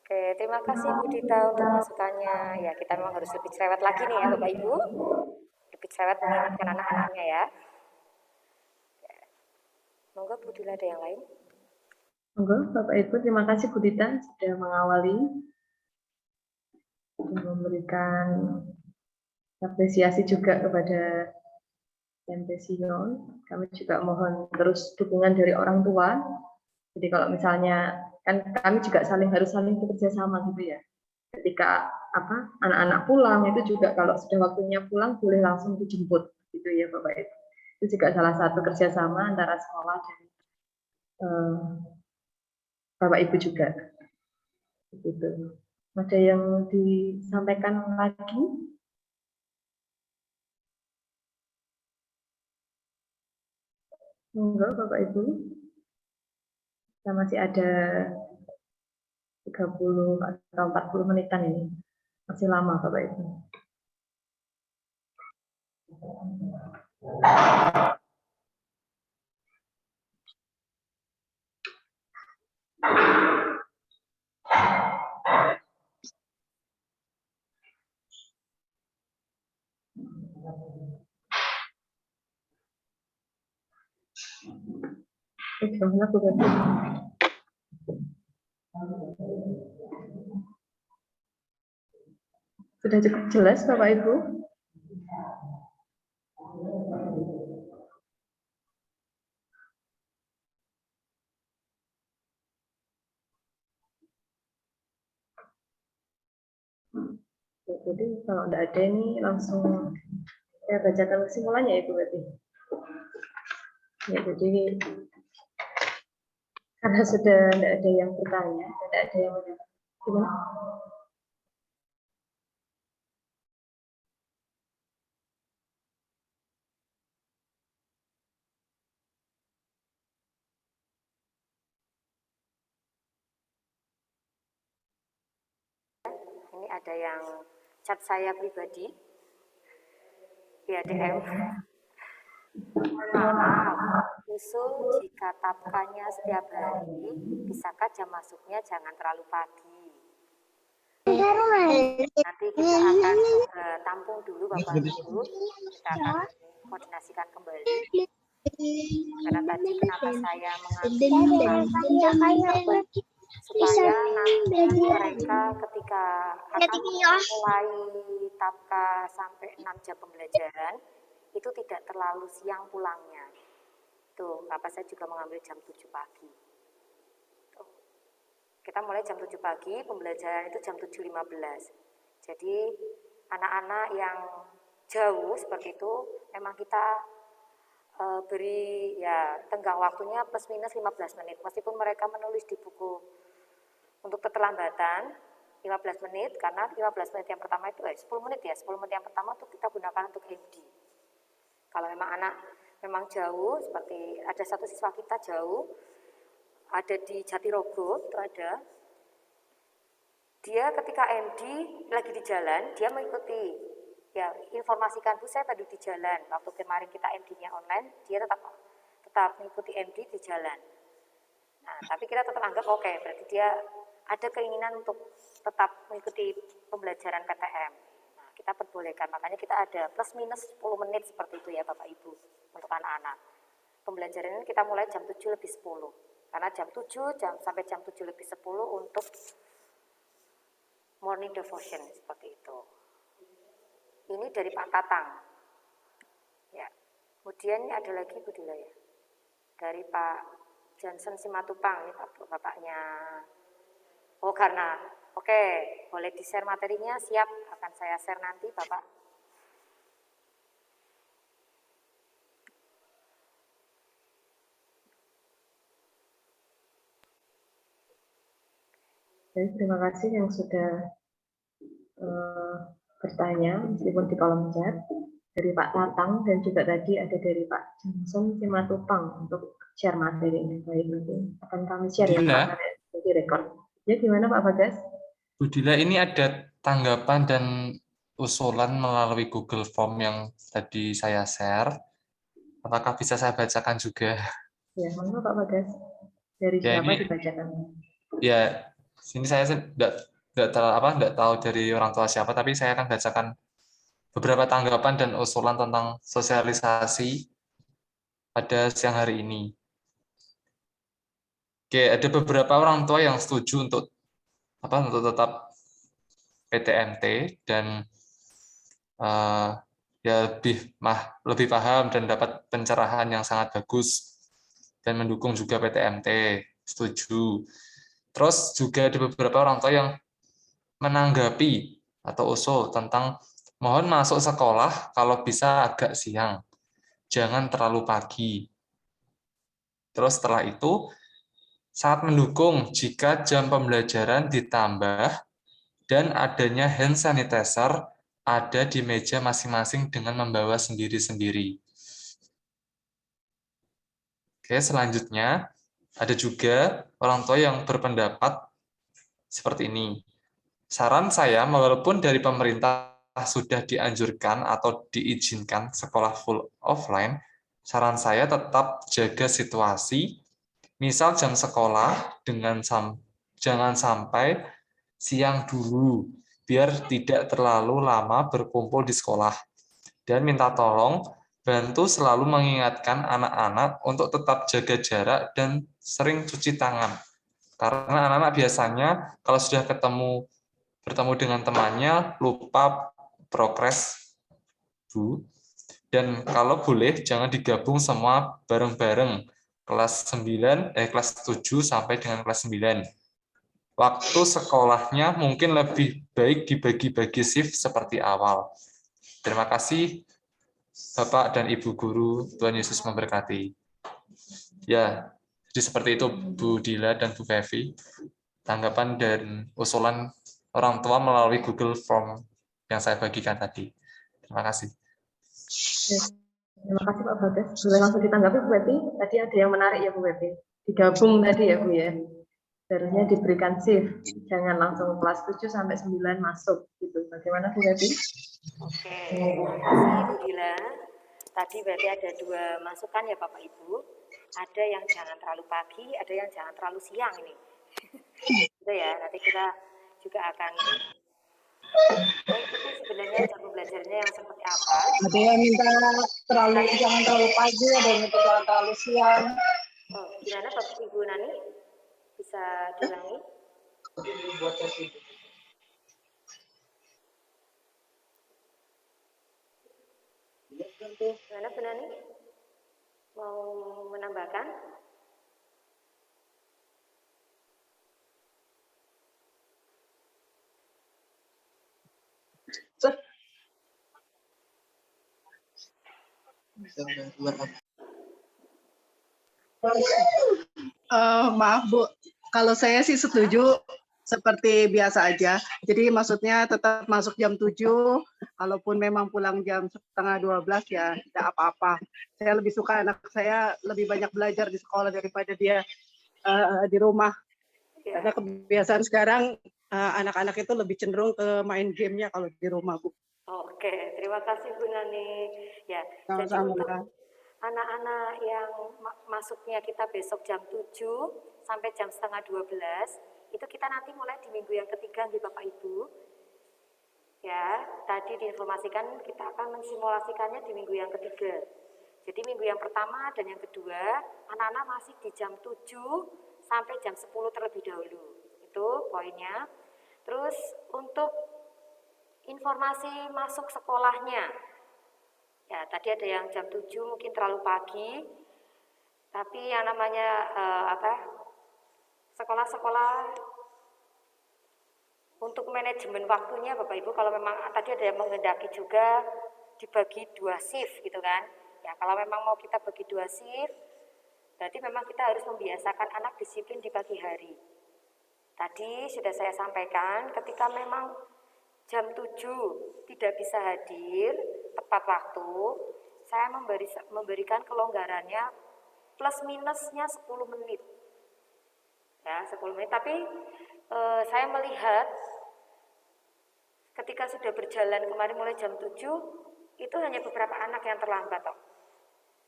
Oke, terima kasih Bu Dita untuk masukannya. Ya, kita memang harus lebih cerewet lagi nih ya Bapak Ibu. Lebih cerewet mengingatkan anak-anaknya ya. Monggo Bu Dila ada yang lain. Monggo Bapak Ibu, terima kasih Bu Dita sudah mengawali dan memberikan apresiasi juga kepada SMP Sion. Kami juga mohon terus dukungan dari orang tua. Jadi kalau misalnya kan kami juga harus saling bekerja sama gitu ya. Ketika anak-anak pulang itu juga kalau sudah waktunya pulang boleh langsung dijemput gitu ya Bapak Ibu. Itu juga salah satu kerjasama antara sekolah dan Bapak Ibu juga. Gitu. Ada yang disampaikan lagi? Enggak, Bapak Ibu. Kita masih ada 30 atau 40 menitan ini. Masih lama, Bapak Ibu. Gimana Bu Babi? Sudah cukup jelas Bapak Ibu? Jadi kalau tidak ada ini langsung saya bacakan kesimpulannya ya Bu Babi. Ya, jadi karena sudah tidak ada yang bertanya, tidak ada yang menjawab. Gimana? Ini ada yang chat saya pribadi via DM. Maaf, usul jika tapkanya setiap hari, bisakah jam masuknya jangan terlalu pagi? Nanti kita akan tampung dulu Bapak Ibu, kita akan koordinasikan kembali. Karena tadi kenapa saya mengambil supaya nanti mereka ketika akan mulai tapka sampai 6 jam pembelajaran itu tidak terlalu siang pulangnya. Tuh, kenapa saya juga mengambil jam 7 pagi. Tuh. Kita mulai jam 7 pagi, pembelajaran itu jam 7.15. Jadi anak-anak yang jauh seperti itu memang kita beri ya tenggang waktunya plus minus 15 menit. Meskipun mereka menulis di buku untuk keterlambatan 15 menit, karena 15 menit yang pertama itu 10 menit ya, 10 menit yang pertama itu kita gunakan untuk MD. Kalau memang anak memang jauh, seperti ada satu siswa kita jauh, ada di Jatirogo, itu ada, dia ketika MD lagi di jalan, dia mengikuti, ya informasikan Bu saya tadi di jalan, waktu kemarin kita MD-nya online, dia tetap mengikuti MD di jalan. Nah, tapi kita tetap anggap oke, berarti dia ada keinginan untuk tetap mengikuti pembelajaran PTM. Nah, kita perbolehkan, makanya kita ada plus minus 10 menit seperti itu ya Bapak Ibu untuk anak-anak. Pembelajaran ini kita mulai jam 7 lebih 10. Karena jam 7 sampai jam 7 lebih 10 untuk morning devotion seperti itu. Ini dari Pak Tatang. Ya. Kemudian ada lagi Bu Dila ya. Dari Pak Johnson Simatupang, ini bapaknya. Oh karena, oke, boleh di-share materinya, siap, akan saya share nanti Bapak. Jadi terima kasih yang sudah bertanya, meskipun di kolom chat, dari Pak Tatang dan juga tadi ada dari Pak Johnson Simatupang untuk share materi ini. Baik, nanti akan kami share ya Pak, jadi rekod. Ya gimana Pak Bagas? Bu Dila, ini ada tanggapan dan usulan melalui Google Form yang tadi saya share. Apakah bisa saya bacakan juga? Ya, mana Pak Bagas? Dari Ya, siapa ini, dibacakan? ya, sini saya tidak tahu dari orang tua siapa, tapi saya akan bacakan beberapa tanggapan dan usulan tentang sosialisasi pada siang hari ini. Oke, ada beberapa orang tua yang setuju untuk tetap PTMT dan ya lebih paham dan dapat pencerahan yang sangat bagus dan mendukung juga PTMT, setuju. Terus juga ada beberapa orang tua yang menanggapi atau usul tentang mohon masuk sekolah kalau bisa agak siang, jangan terlalu pagi. Terus setelah itu sangat mendukung jika jam pembelajaran ditambah dan adanya hand sanitizer ada di meja masing-masing dengan membawa sendiri-sendiri. Oke, selanjutnya ada juga orang tua yang berpendapat seperti ini. Saran saya, walaupun dari pemerintah sudah dianjurkan atau diizinkan sekolah full offline, saran saya tetap jaga situasi. Misal jam sekolah jangan sampai siang dulu, biar tidak terlalu lama berkumpul di sekolah. Dan minta tolong bantu selalu mengingatkan anak-anak untuk tetap jaga jarak dan sering cuci tangan. Karena anak-anak biasanya kalau sudah bertemu dengan temannya lupa progres, Bu. Dan kalau boleh jangan digabung semua bareng-bareng. Kelas 7 sampai dengan kelas 9. Waktu sekolahnya mungkin lebih baik dibagi-bagi shift seperti awal. Terima kasih Bapak dan Ibu Guru, Tuhan Yesus memberkati. Ya, jadi seperti itu Bu Dila dan Bu Fevi, tanggapan dan usulan orang tua melalui Google Form yang saya bagikan tadi. Terima kasih. Terima kasih Pak Bagas. Boleh langsung ditanggapi Bu Fevi? Tadi ada yang menarik ya Bu Fevi. Digabung tadi ya Bu ya. Seharusnya diberikan shift, jangan langsung kelas 7 sampai 9 masuk gitu. Bagaimana Bu Fevi? Oke, terima kasih Bu Dila. Tadi berarti ada 2 masukan ya Bapak Ibu. Ada yang jangan terlalu pagi, ada yang jangan terlalu siang ini. Itu ya, nanti kita juga akan mengikuti sebenarnya jam belajarnya yang seperti apa. Ada yang minta jangan terlalu pagi, ada yang minta jangan terlalu siang. Oh, gimana Bapak Ibu Nani? Bisa diulangi? Gimana Bu Nani? Mau menambahkan? Maaf Bu, kalau saya sih setuju seperti biasa aja. Jadi maksudnya tetap masuk jam 7, kalaupun memang pulang jam setengah 12 ya tidak apa-apa. Saya lebih suka anak saya lebih banyak belajar di sekolah daripada dia di rumah. Karena kebiasaan sekarang anak-anak itu lebih cenderung ke main gamenya kalau di rumah Bu. Oke, terima kasih Bu Nani. Ya, jadi Sama-sama. untuk anak-anak yang masuknya kita besok jam 7 sampai jam setengah 12, itu kita nanti mulai di minggu yang ketiga nih Bapak Ibu. Ya, tadi diinformasikan kita akan mensimulasikannya di minggu yang ketiga. Jadi minggu yang pertama dan yang kedua, anak-anak masih di jam 7 sampai jam 10 terlebih dahulu. Itu poinnya. Terus untuk informasi masuk sekolahnya. Ya, tadi ada yang jam 7 mungkin terlalu pagi. Tapi yang namanya sekolah-sekolah untuk manajemen waktunya Bapak Ibu, kalau memang tadi ada yang menghendaki juga dibagi 2 shift gitu kan. Ya, kalau memang mau kita bagi 2 shift, berarti memang kita harus membiasakan anak disiplin di pagi hari. Tadi sudah saya sampaikan, ketika memang jam 7 tidak bisa hadir tepat waktu, saya memberikan kelonggarannya plus minusnya 10 menit. Ya, 10 menit. Tapi saya melihat ketika sudah berjalan kemarin mulai jam 7, itu hanya beberapa anak yang terlambat.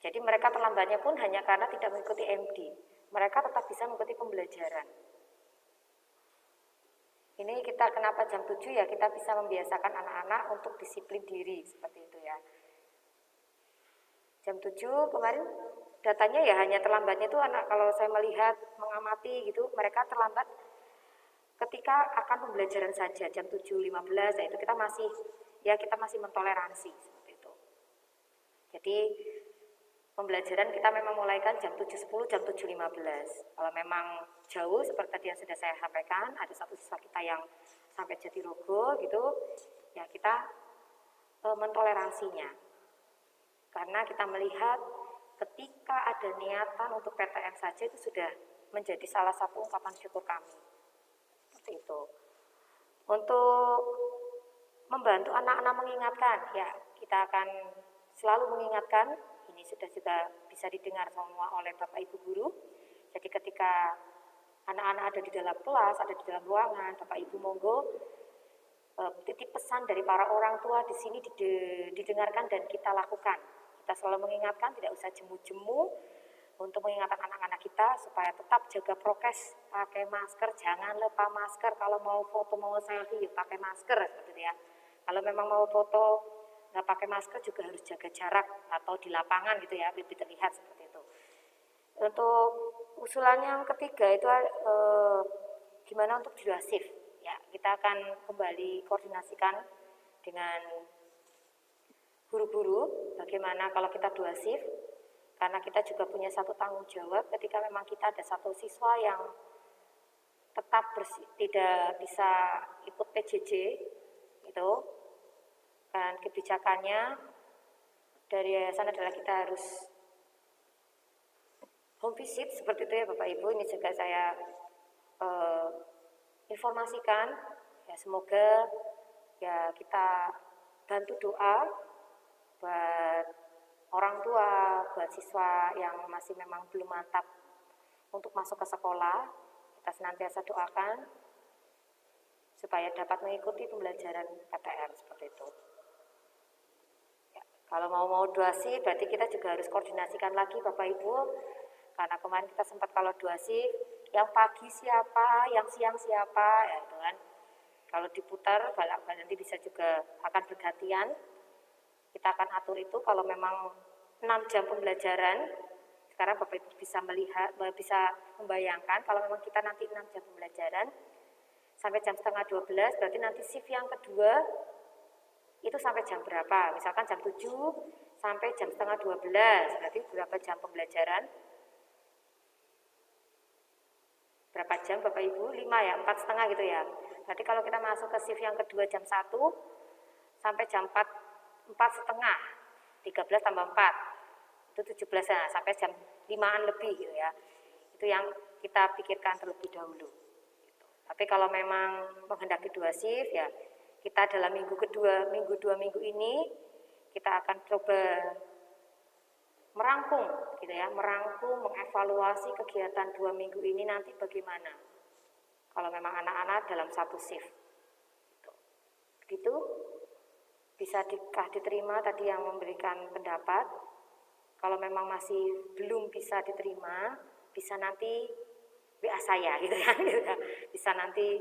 Jadi mereka terlambatnya pun hanya karena tidak mengikuti MD. Mereka tetap bisa mengikuti pembelajaran. Ini kita kenapa jam 7 ya, kita bisa membiasakan anak-anak untuk disiplin diri, seperti itu ya. Jam 7 kemarin datanya ya hanya terlambatnya itu anak, kalau saya melihat, mengamati gitu, mereka terlambat ketika akan pembelajaran saja, jam 7.15, ya itu kita masih mentoleransi, seperti itu. Jadi pembelajaran kita memang mulaikan jam 7.10, jam 7.15. Kalau memang jauh seperti tadi yang sudah saya sampaikan, ada satu siswa kita yang sampai Jatirogo gitu, ya kita mentoleransinya. Karena kita melihat ketika ada niatan untuk PTM saja itu sudah menjadi salah satu ungkapan syukur kami. Seperti itu. Untuk membantu anak-anak mengingatkan, ya kita akan selalu mengingatkan. Ini sudah juga bisa didengar semua oleh Bapak Ibu guru. Jadi ketika anak-anak ada di dalam kelas, ada di dalam ruangan, Bapak Ibu monggo titip pesan dari para orang tua di sini didengarkan dan kita lakukan. Kita selalu mengingatkan, tidak usah jemu-jemu untuk mengingatkan anak-anak kita supaya tetap jaga prokes, pakai masker, jangan lupa masker. Kalau mau foto, mau selfie, pakai masker, seperti itu ya. Kalau memang mau foto nggak pakai masker juga harus jaga jarak atau di lapangan gitu ya, lebih terlihat seperti itu. Untuk usulan yang ketiga itu gimana untuk 2 shift ya, kita akan kembali koordinasikan dengan guru-guru bagaimana kalau kita 2 shift, karena kita juga punya satu tanggung jawab ketika memang kita ada satu siswa yang tetap tidak bisa ikut PJJ gitu. Dan kebijakannya dari yayasan adalah kita harus home visit seperti itu ya Bapak Ibu. Ini juga saya informasikan ya, semoga ya kita bantu doa buat orang tua, buat siswa yang masih memang belum mantap untuk masuk ke sekolah. Kita senantiasa doakan supaya dapat mengikuti pembelajaran PTM seperti itu. Ya, kalau mau donasi berarti kita juga harus koordinasikan lagi Bapak Ibu, karena kemarin kita sempat kalau donasi yang pagi siapa, yang siang siapa, ya itu kan. Kalau diputar nanti bisa juga akan bergantian. Kita akan atur itu kalau memang 6 jam pembelajaran. Sekarang Bapak Ibu bisa melihat, bisa membayangkan kalau memang kita nanti 6 jam pembelajaran sampai jam setengah 12, berarti nanti shift yang kedua itu sampai jam berapa? Misalkan jam 7 sampai jam setengah 12, berarti berapa jam pembelajaran? Berapa jam Bapak Ibu? 5 ya, 4,5 gitu ya. Berarti kalau kita masuk ke shift yang kedua jam 1 sampai jam 4,5, 13 tambah 4, itu 17 ya, sampai jam 5-an lebih gitu ya. Itu yang kita pikirkan terlebih dahulu. Tapi kalau memang menghendaki 2 shift ya, kita dalam minggu 2 minggu ini kita akan coba merangkum gitu ya, mengevaluasi kegiatan 2 minggu ini nanti bagaimana. Kalau memang anak-anak dalam 1 shift. Begitu bisa diterima tadi yang memberikan pendapat. Kalau memang masih belum bisa diterima, bisa nanti WA saya gitu ya, bisa nanti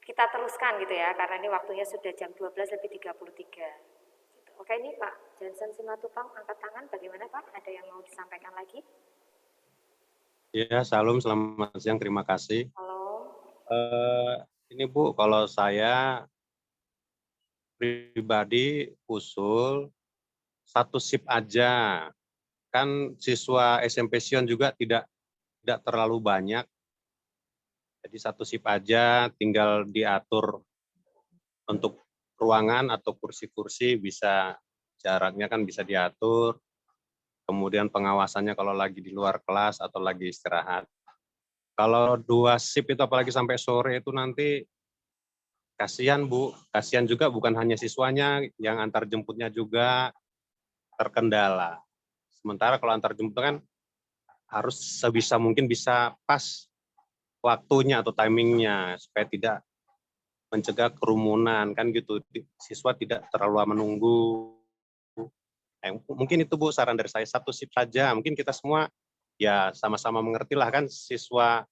kita teruskan gitu ya, karena ini waktunya sudah jam 12:33 gitu. Oke, ini Pak Johnson Simatupang angkat tangan, bagaimana Pak? Ada yang mau disampaikan lagi? Ya, Salam, selamat siang, terima kasih. Halo. Ini Bu, kalau saya pribadi usul 1 shift aja, kan siswa SMP Sion juga tidak terlalu banyak, jadi 1 shift aja, tinggal diatur untuk ruangan atau kursi-kursi, bisa jaraknya kan bisa diatur, kemudian pengawasannya kalau lagi di luar kelas atau lagi istirahat. Kalau 2 shift itu apalagi sampai sore itu nanti kasihan Bu, kasihan juga bukan hanya siswanya, yang antar jemputnya juga terkendala. Sementara kalau antar jemput kan harus sebisa mungkin bisa pas waktunya atau timingnya supaya tidak mencegah kerumunan kan gitu, siswa tidak terlalu lama menunggu. Mungkin itu Bu saran dari saya, 1 shift saja, mungkin kita semua ya sama-sama mengerti lah kan, siswa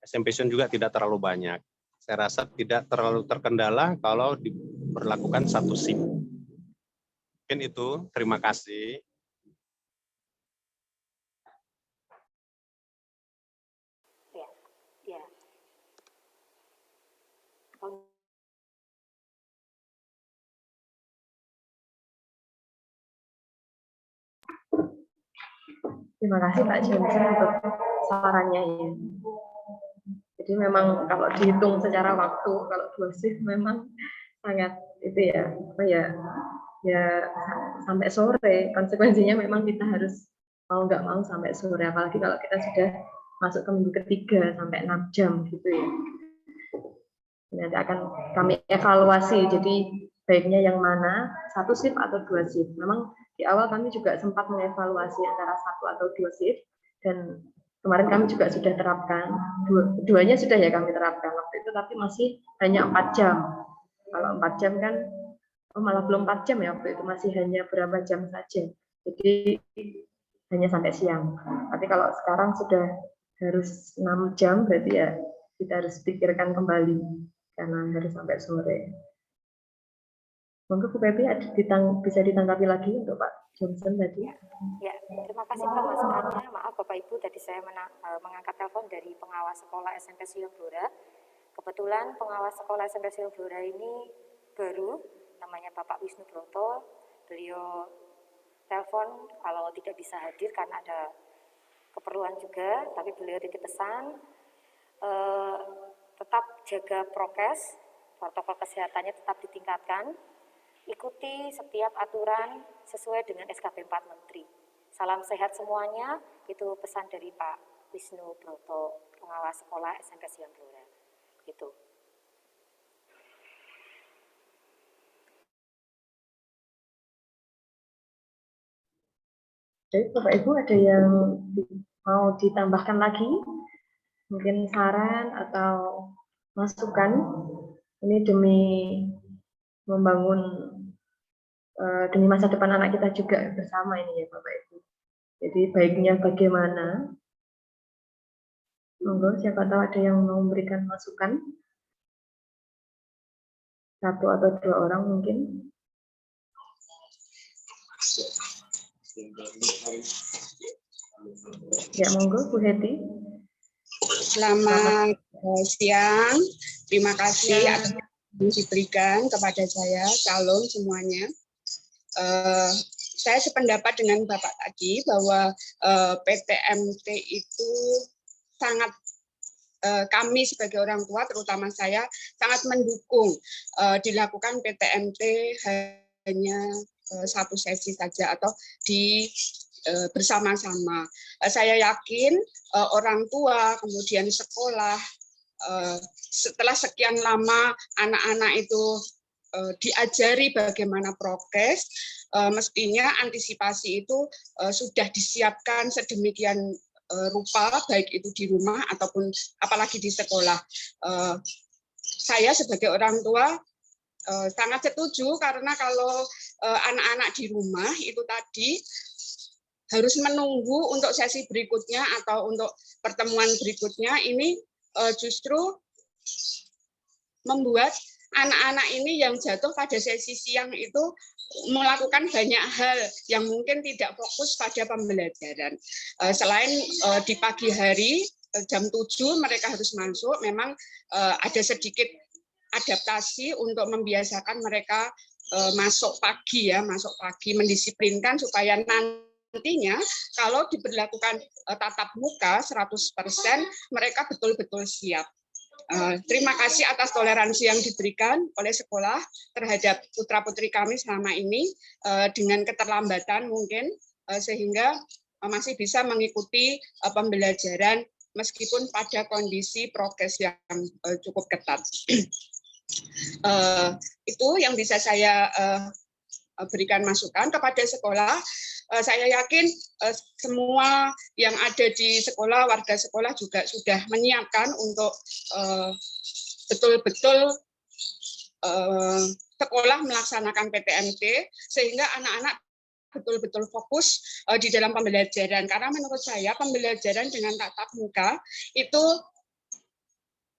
SMP Sion juga tidak terlalu banyak. Saya rasa tidak terlalu terkendala kalau diberlakukan 1 shift. Mungkin itu, terima kasih. Terima kasih Pak Johnson untuk sarannya ya. Jadi memang kalau dihitung secara waktu, kalau 2 shift memang sangat itu ya, ya sampai sore. Konsekuensinya memang kita harus mau nggak mau sampai sore, apalagi kalau kita sudah masuk ke minggu ketiga sampai 6 jam gitu ya. Nanti akan kami evaluasi, jadi baiknya yang mana, 1 shift atau 2 shift. Memang di awal kami juga sempat mengevaluasi antara 1 atau 2 shift, dan kemarin kami juga sudah terapkan, keduanya sudah ya kami terapkan waktu itu, tapi masih hanya 4 jam. Kalau 4 jam kan, malah belum 4 jam ya waktu itu, masih hanya berapa jam saja. Jadi hanya sampai siang. Tapi kalau sekarang sudah harus 6 jam, berarti ya kita harus pikirkan kembali, karena harus sampai sore. Monggo Bu Pepi bisa ditanggapi lagi untuk Pak Johnson tadi. Ya, terima kasih Pak masukannya. Maaf Bapak Ibu, tadi saya mengangkat telepon dari pengawas sekolah SMP Sion Blora. Kebetulan pengawas sekolah SMP Sion Blora ini baru, namanya Bapak Wisnu Broto. Beliau telepon kalau tidak bisa hadir karena ada keperluan juga, tapi beliau titip pesan tetap jaga prokes, protokol kesehatannya tetap ditingkatkan, ikuti setiap aturan sesuai dengan SKP 4 Menteri. Salam sehat semuanya, itu pesan dari Pak Wisnu Broto, pengawas sekolah SMP Sion Blora. Gitu. Jadi Bapak Ibu ada yang mau ditambahkan lagi? Mungkin saran atau masukan? Ini demi membangun demi masa depan anak kita juga bersama ini ya Bapak Ibu. Jadi baiknya bagaimana? Monggo, siapa tahu ada yang mau memberikan masukan? Satu atau dua orang mungkin. Ya, monggo Bu Heti. Selamat siang. Terima kasih atas yang diberikan kepada saya. Shalom semuanya. Saya sependapat dengan Bapak tadi bahwa PTMT itu sangat kami sebagai orang tua, terutama saya, sangat mendukung dilakukan PTMT hanya satu sesi saja atau bersama-sama. Saya yakin orang tua, kemudian sekolah, setelah sekian lama anak-anak itu diajari bagaimana prokes, mestinya antisipasi itu sudah disiapkan sedemikian rupa, baik itu di rumah ataupun apalagi di sekolah. Saya sebagai orang tua sangat setuju, karena kalau anak-anak di rumah itu tadi harus menunggu untuk sesi berikutnya atau untuk pertemuan berikutnya, ini justru membuat anak-anak ini yang jatuh pada sesi siang itu melakukan banyak hal yang mungkin tidak fokus pada pembelajaran. Selain di pagi hari jam 7 mereka harus masuk, memang ada sedikit adaptasi untuk membiasakan mereka masuk pagi, mendisiplinkan supaya nantinya kalau diberlakukan tatap muka 100% mereka betul-betul siap. Terima kasih atas toleransi yang diberikan oleh sekolah terhadap putra-putri kami selama ini dengan keterlambatan mungkin, sehingga masih bisa mengikuti pembelajaran meskipun pada kondisi prokes yang cukup ketat. Itu yang bisa saya berikan masukan kepada sekolah. Saya yakin semua yang ada di sekolah, warga sekolah juga sudah menyiapkan untuk betul-betul sekolah melaksanakan PTMT, sehingga anak-anak betul-betul fokus di dalam pembelajaran. Karena menurut saya pembelajaran dengan tatap muka itu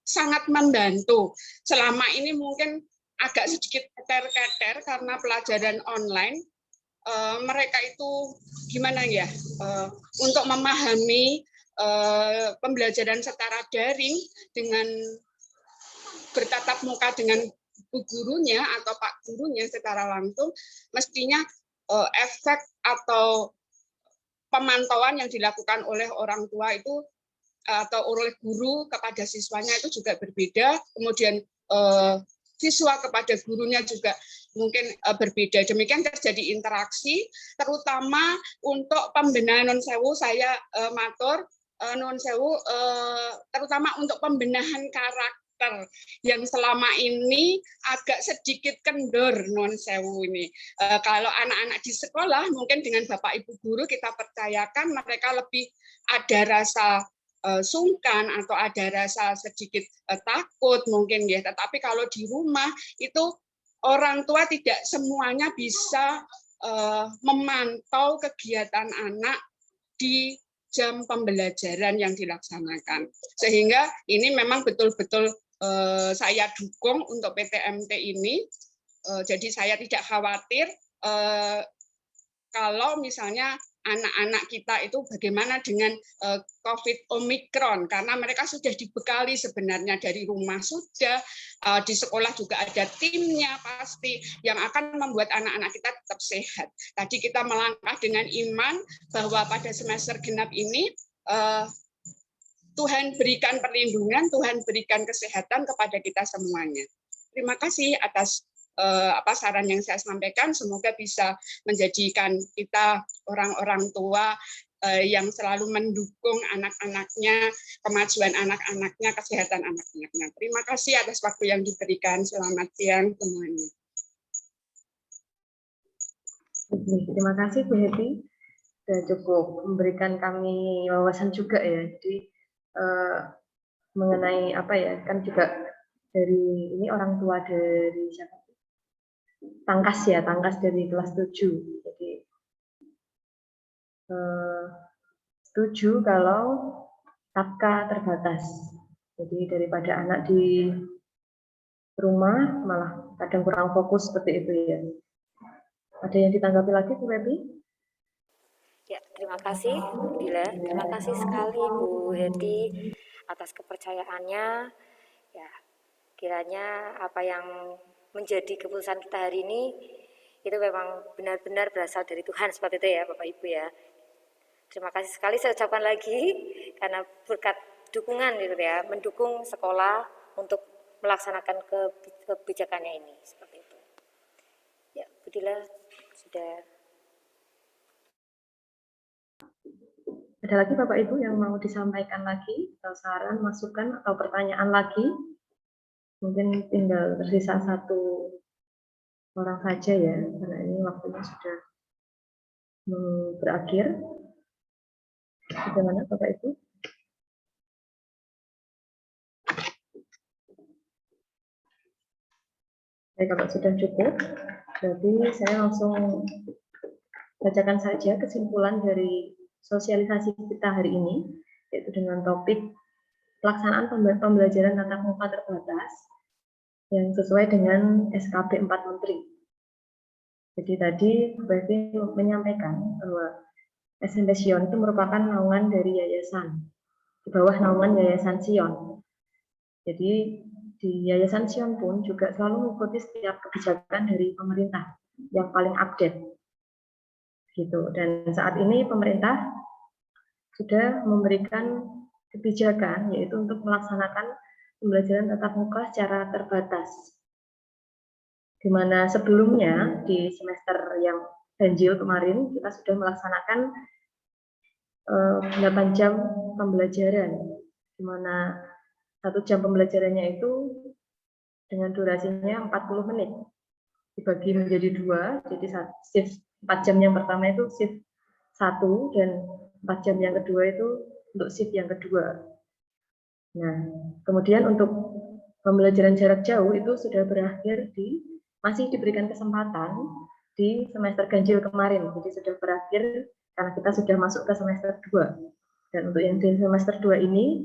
sangat membantu. Selama ini mungkin agak sedikit keter-keter karena pelajaran online. Mereka itu gimana ya, untuk memahami pembelajaran secara daring dengan bertatap muka dengan bu gurunya atau pak gurunya secara langsung, mestinya efek atau pemantauan yang dilakukan oleh orang tua itu atau oleh guru kepada siswanya itu juga berbeda, kemudian siswa kepada gurunya juga mungkin berbeda. Demikian terjadi interaksi, terutama untuk pembenahan non sewu, saya matur non sewu, terutama untuk pembenahan karakter yang selama ini agak sedikit kendor non sewu ini. Kalau anak-anak di sekolah mungkin dengan Bapak Ibu guru kita percayakan mereka lebih ada rasa sungkan atau ada rasa sedikit takut mungkin ya, tetapi kalau di rumah itu orang tua tidak semuanya bisa memantau kegiatan anak di jam pembelajaran yang dilaksanakan, sehingga ini memang betul-betul saya dukung untuk PTMT ini. Jadi saya tidak khawatir kalau misalnya anak-anak kita itu bagaimana dengan COVID Omikron, karena mereka sudah dibekali sebenarnya dari rumah, sudah di sekolah juga ada timnya pasti yang akan membuat anak-anak kita tetap sehat. Tadi kita melangkah dengan iman bahwa pada semester genap ini Tuhan berikan perlindungan, Tuhan berikan kesehatan kepada kita semuanya. Terima kasih atas saran yang saya sampaikan semoga bisa menjadikan kita orang-orang tua yang selalu mendukung anak-anaknya, kemajuan anak-anaknya, kesehatan anak-anaknya. Terima kasih atas waktu yang diberikan. Selamat siang semuanya. Terima kasih Bu Heti, sudah cukup memberikan kami wawasan juga ya. Jadi mengenai apa ya, kan juga dari ini orang tua dari siapa? Tangkas ya, Tangkas dari kelas 7. Jadi setuju kalau TAPKA terbatas. Jadi daripada anak di rumah malah kadang kurang fokus seperti itu ya. Ada yang ditanggapi lagi Bu Heti? Ya, terima kasih Bu Dila. Terima kasih sekali Bu Heti atas kepercayaannya. Ya, kiranya apa yang menjadi keputusan kita hari ini itu memang benar-benar berasal dari Tuhan seperti itu ya Bapak Ibu ya. Terima kasih sekali saya ucapkan lagi karena berkat dukungan gitu ya, mendukung sekolah untuk melaksanakan kebijakannya ini seperti itu. Ya, Bu Dila sudah. Ada lagi Bapak Ibu yang mau disampaikan lagi, atau saran, masukan, atau pertanyaan lagi? Mungkin tinggal tersisa 1 orang saja ya, karena ini waktunya sudah berakhir. Bagaimana Bapak Ibu? Baik, kalau sudah cukup, berarti saya langsung bacakan saja kesimpulan dari sosialisasi kita hari ini, yaitu dengan topik pelaksanaan pembelajaran tatap muka terbatas yang sesuai dengan SKB 4 Menteri. Jadi tadi berarti menyampaikan bahwa SMP Sion itu merupakan naungan dari yayasan, di bawah naungan Yayasan Sion. Jadi di Yayasan Sion pun juga selalu mengikuti setiap kebijakan dari pemerintah yang paling update. Gitu. Dan saat ini pemerintah sudah memberikan kebijakan yaitu untuk melaksanakan pembelajaran tatap muka secara terbatas. Di mana sebelumnya di semester yang ganjil kemarin kita sudah melaksanakan 8 jam pembelajaran, di mana 1 jam pembelajarannya itu dengan durasinya 40 menit dibagi menjadi 2, jadi shift 4 jam yang pertama itu shift 1 dan 4 jam yang kedua itu untuk shift yang kedua. Nah, kemudian untuk pembelajaran jarak jauh itu sudah berakhir masih diberikan kesempatan di semester ganjil kemarin, jadi sudah berakhir karena kita sudah masuk ke semester 2. Dan untuk yang di semester 2 ini,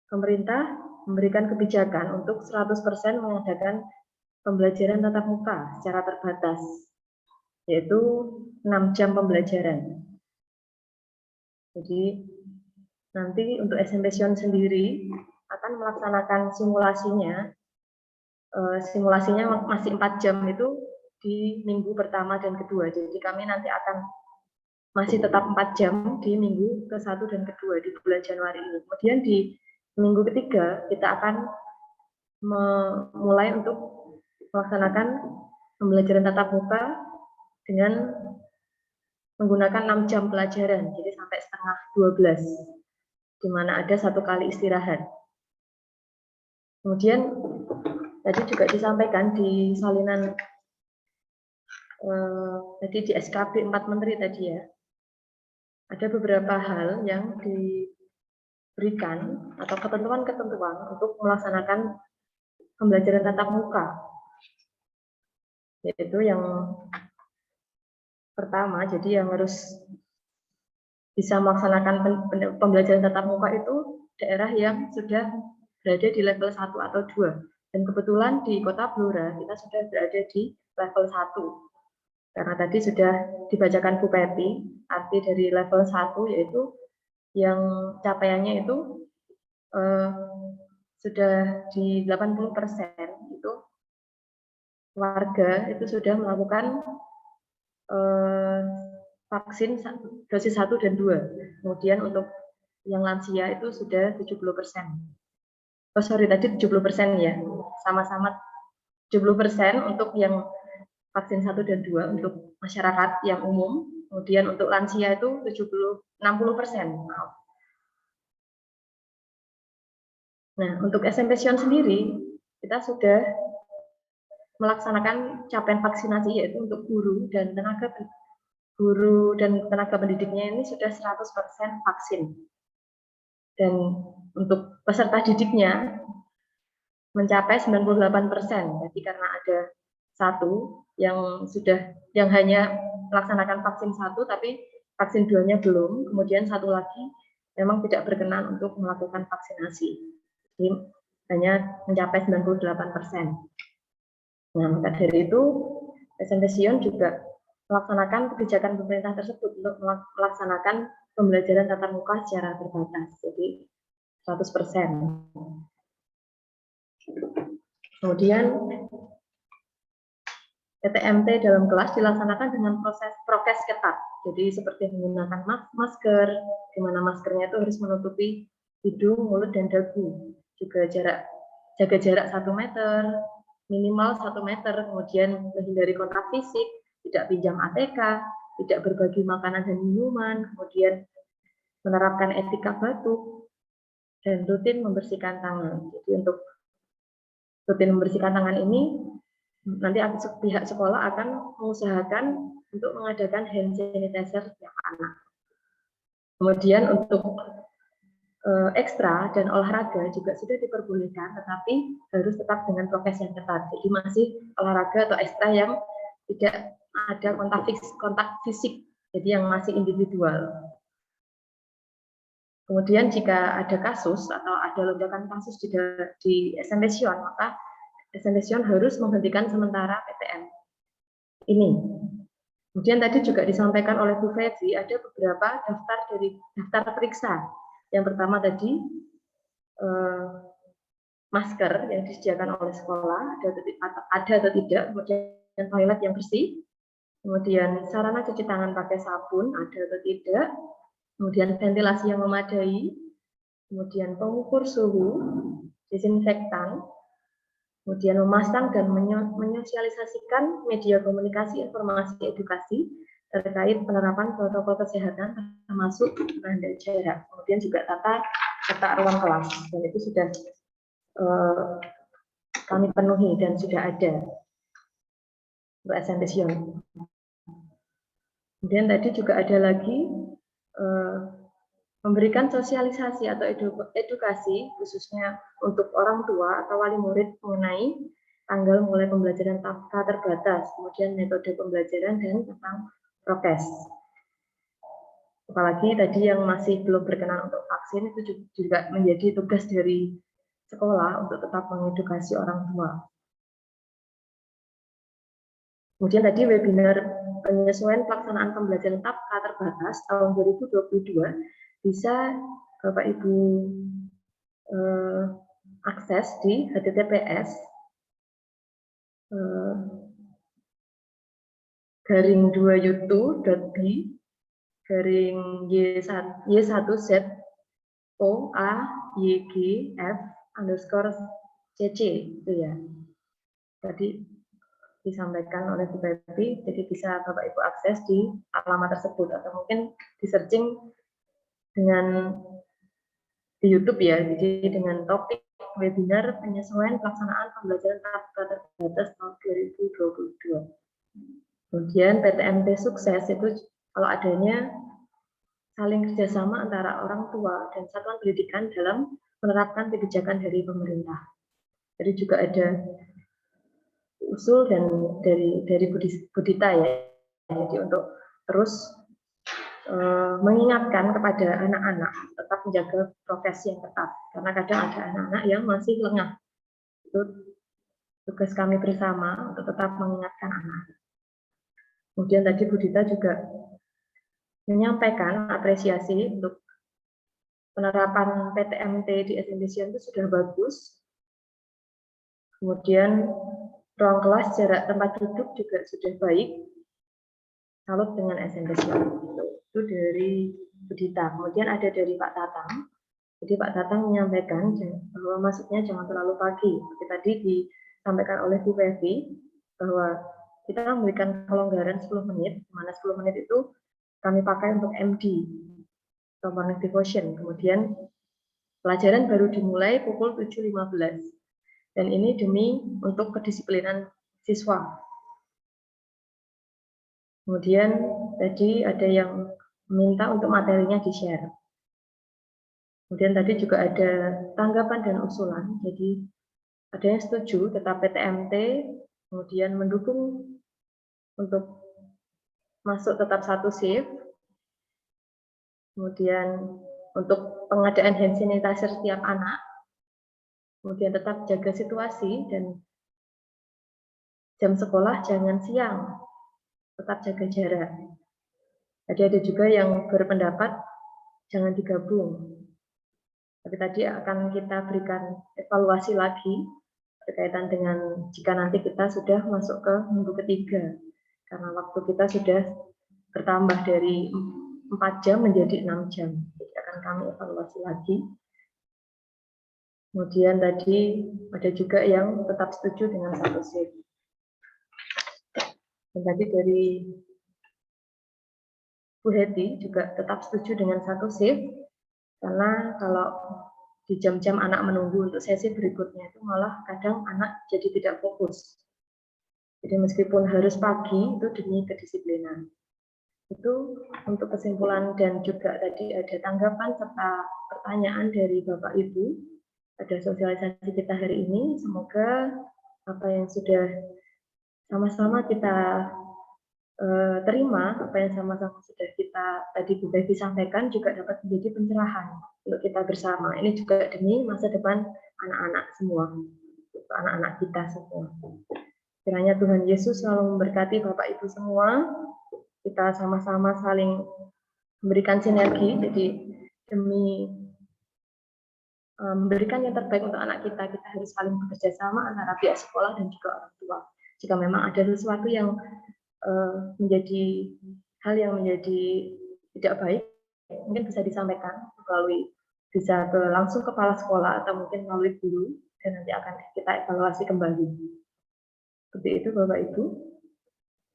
pemerintah memberikan kebijakan untuk 100% mengadakan pembelajaran tatap muka secara terbatas, yaitu 6 jam pembelajaran. Jadi nanti untuk SMP Sion sendiri akan melaksanakan simulasinya. Simulasinya masih 4 jam itu di minggu pertama dan kedua. Jadi kami nanti akan masih tetap 4 jam di minggu ke-1 dan kedua di bulan Januari ini. Kemudian di minggu ketiga kita akan mulai untuk melaksanakan pembelajaran tatap muka dengan menggunakan 6 jam pelajaran, jadi sampai setengah 12, di mana ada 1 kali istirahat. Kemudian tadi juga disampaikan di salinan tadi di SKB 4 Menteri tadi ya, ada beberapa hal yang diberikan atau ketentuan-ketentuan untuk melaksanakan pembelajaran tatap muka, yaitu yang pertama, jadi yang harus bisa melaksanakan pembelajaran tatap muka itu daerah yang sudah berada di level 1 atau 2. Dan kebetulan di Kota Blora kita sudah berada di level 1. Karena tadi sudah dibacakan Bu Pepi, arti dari level 1 yaitu yang capaiannya itu sudah di 80% itu warga itu sudah melakukan vaksin dosis 1 dan 2. Kemudian untuk yang lansia itu sudah 70%. Oh sorry, tadi 70% ya, sama-sama 70% untuk yang vaksin 1 dan 2 untuk masyarakat yang umum, kemudian untuk lansia itu 60%. Maaf. Nah, untuk SMP-Sion sendiri, kita sudah melaksanakan capaian vaksinasi, yaitu untuk guru dan tenaga pendidiknya ini sudah 100% vaksin. Dan untuk peserta didiknya mencapai 98%. Jadi karena ada satu yang hanya melaksanakan vaksin 1 tapi vaksin 2-nya belum, kemudian satu lagi memang tidak berkenan untuk melakukan vaksinasi. Jadi hanya mencapai 98%. Nah, maka dari itu SMP-Sion juga melaksanakan kebijakan pemerintah tersebut untuk melaksanakan pembelajaran tatap muka secara terbatas, jadi 100%. Kemudian PTMT dalam kelas dilaksanakan dengan proses prokes ketat, jadi seperti menggunakan masker, di mana maskernya itu harus menutupi hidung, mulut, dan dagu. Juga jaga jarak 1 meter, minimal 1 meter, kemudian menghindari kontak fisik, tidak pinjam ATK, tidak berbagi makanan dan minuman, kemudian menerapkan etika batuk, dan rutin membersihkan tangan. Jadi untuk rutin membersihkan tangan ini, nanti pihak sekolah akan mengusahakan untuk mengadakan hand sanitizer setiap anak. Kemudian untuk ekstra dan olahraga juga sudah diperbolehkan, tetapi harus tetap dengan prokes yang ketat. Jadi masih olahraga atau ekstra yang tidak ada kontak fisik, jadi yang masih individual. Kemudian jika ada kasus atau ada lonjakan kasus di SMP-Sion, maka SMP-Sion harus menghentikan sementara PTM ini. Kemudian tadi juga disampaikan oleh Bu Febri, ada beberapa daftar periksa. Yang pertama tadi masker yang disediakan oleh sekolah ada atau tidak, kemudian toilet yang bersih, kemudian sarana cuci tangan pakai sabun ada atau tidak, kemudian ventilasi yang memadai, kemudian pengukur suhu, disinfektan, kemudian memasang dan menyosialisasikan media komunikasi, informasi, edukasi terkait penerapan protokol kesehatan termasuk tanda jarak, kemudian juga tata ruang kelas, dan itu sudah kami penuhi dan sudah ada untuk SMP-Sion. Kemudian tadi juga ada lagi memberikan sosialisasi atau edukasi khususnya untuk orang tua atau wali murid mengenai tanggal mulai pembelajaran tatap terbatas, kemudian metode pembelajaran dan tentang prokes. Apalagi tadi yang masih belum berkenan untuk vaksin itu juga menjadi tugas dari sekolah untuk tetap mengedukasi orang tua. Kemudian tadi webinar penyesuaian pelaksanaan pembelajaran tatap terbatas tahun 2022 bisa Bapak Ibu akses di https://y1z.b/y2.zoaygf_cc itu ya. Tadi disampaikan oleh Bu Febri, jadi bisa Bapak Ibu akses di alamat tersebut atau mungkin di searching dengan di YouTube ya, jadi dengan topik webinar penyesuaian pelaksanaan pembelajaran tatap terbatas tahun 2022. Kemudian PTMT sukses itu kalau adanya saling kerjasama antara orang tua dan satuan pendidikan dalam menerapkan kebijakan dari pemerintah. Jadi juga ada usul dan dari Budita ya, jadi untuk terus mengingatkan kepada anak-anak tetap menjaga prokes yang ketat, karena kadang ada anak-anak yang masih lengah. Itu tugas kami bersama untuk tetap mengingatkan anak. Kemudian tadi Budita juga menyampaikan apresiasi untuk penerapan PTMT di SMP-Sion itu sudah bagus. Kemudian ruang kelas jarak tempat duduk juga sudah baik. Salut dengan SMP-Sion. Itu dari Budita. Kemudian ada dari Pak Tatang. Jadi Pak Tatang menyampaikan bahwa masuknya jangan terlalu pagi. Seperti tadi disampaikan oleh Bu Pevi bahwa kita memberikan kelonggaran 10 menit, di mana 10 menit itu kami pakai untuk MD, atau Morning Devotion. Kemudian pelajaran baru dimulai pukul 7.15. Dan ini demi untuk kedisiplinan siswa. Kemudian tadi ada yang meminta untuk materinya di-share. Kemudian tadi juga ada tanggapan dan usulan. Jadi ada yang setuju tetap PTMT, kemudian mendukung untuk masuk tetap 1 shift. Kemudian untuk pengadaan hand sanitizer setiap anak. Kemudian tetap jaga situasi dan jam sekolah jangan siang. Tetap jaga jarak. Tadi ada juga yang berpendapat jangan digabung. Tapi tadi akan kita berikan evaluasi lagi berkaitan dengan jika nanti kita sudah masuk ke minggu ketiga. Karena waktu kita sudah bertambah dari 4 jam menjadi 6 jam. Jadi akan kami evaluasi lagi. Kemudian tadi ada juga yang tetap setuju dengan 1 shift. Dan tadi dari Bu Heti juga tetap setuju dengan 1 shift, karena kalau di jam-jam anak menunggu untuk sesi berikutnya itu malah kadang anak jadi tidak fokus. Jadi meskipun harus pagi itu demi kedisiplinan. Itu untuk kesimpulan dan juga tadi ada tanggapan serta pertanyaan dari Bapak Ibu pada sosialisasi kita hari ini. Semoga apa yang sudah sama-sama kita terima, apa yang sama-sama sudah kita tadi Bu Bevi sampaikan juga dapat menjadi pencerahan untuk kita bersama. Ini juga demi masa depan anak-anak semua, anak-anak kita semua. Kiranya Tuhan Yesus selalu memberkati Bapak Ibu semua. Kita sama-sama saling memberikan sinergi, jadi demi memberikan yang terbaik untuk anak kita harus saling bekerja sama antara pihak sekolah dan juga orang tua. Jika memang ada sesuatu yang menjadi hal yang menjadi tidak baik, mungkin bisa disampaikan melalui bisa langsung kepala sekolah atau mungkin melalui guru, dan nanti akan kita evaluasi kembali. Seperti itu Bapak Ibu.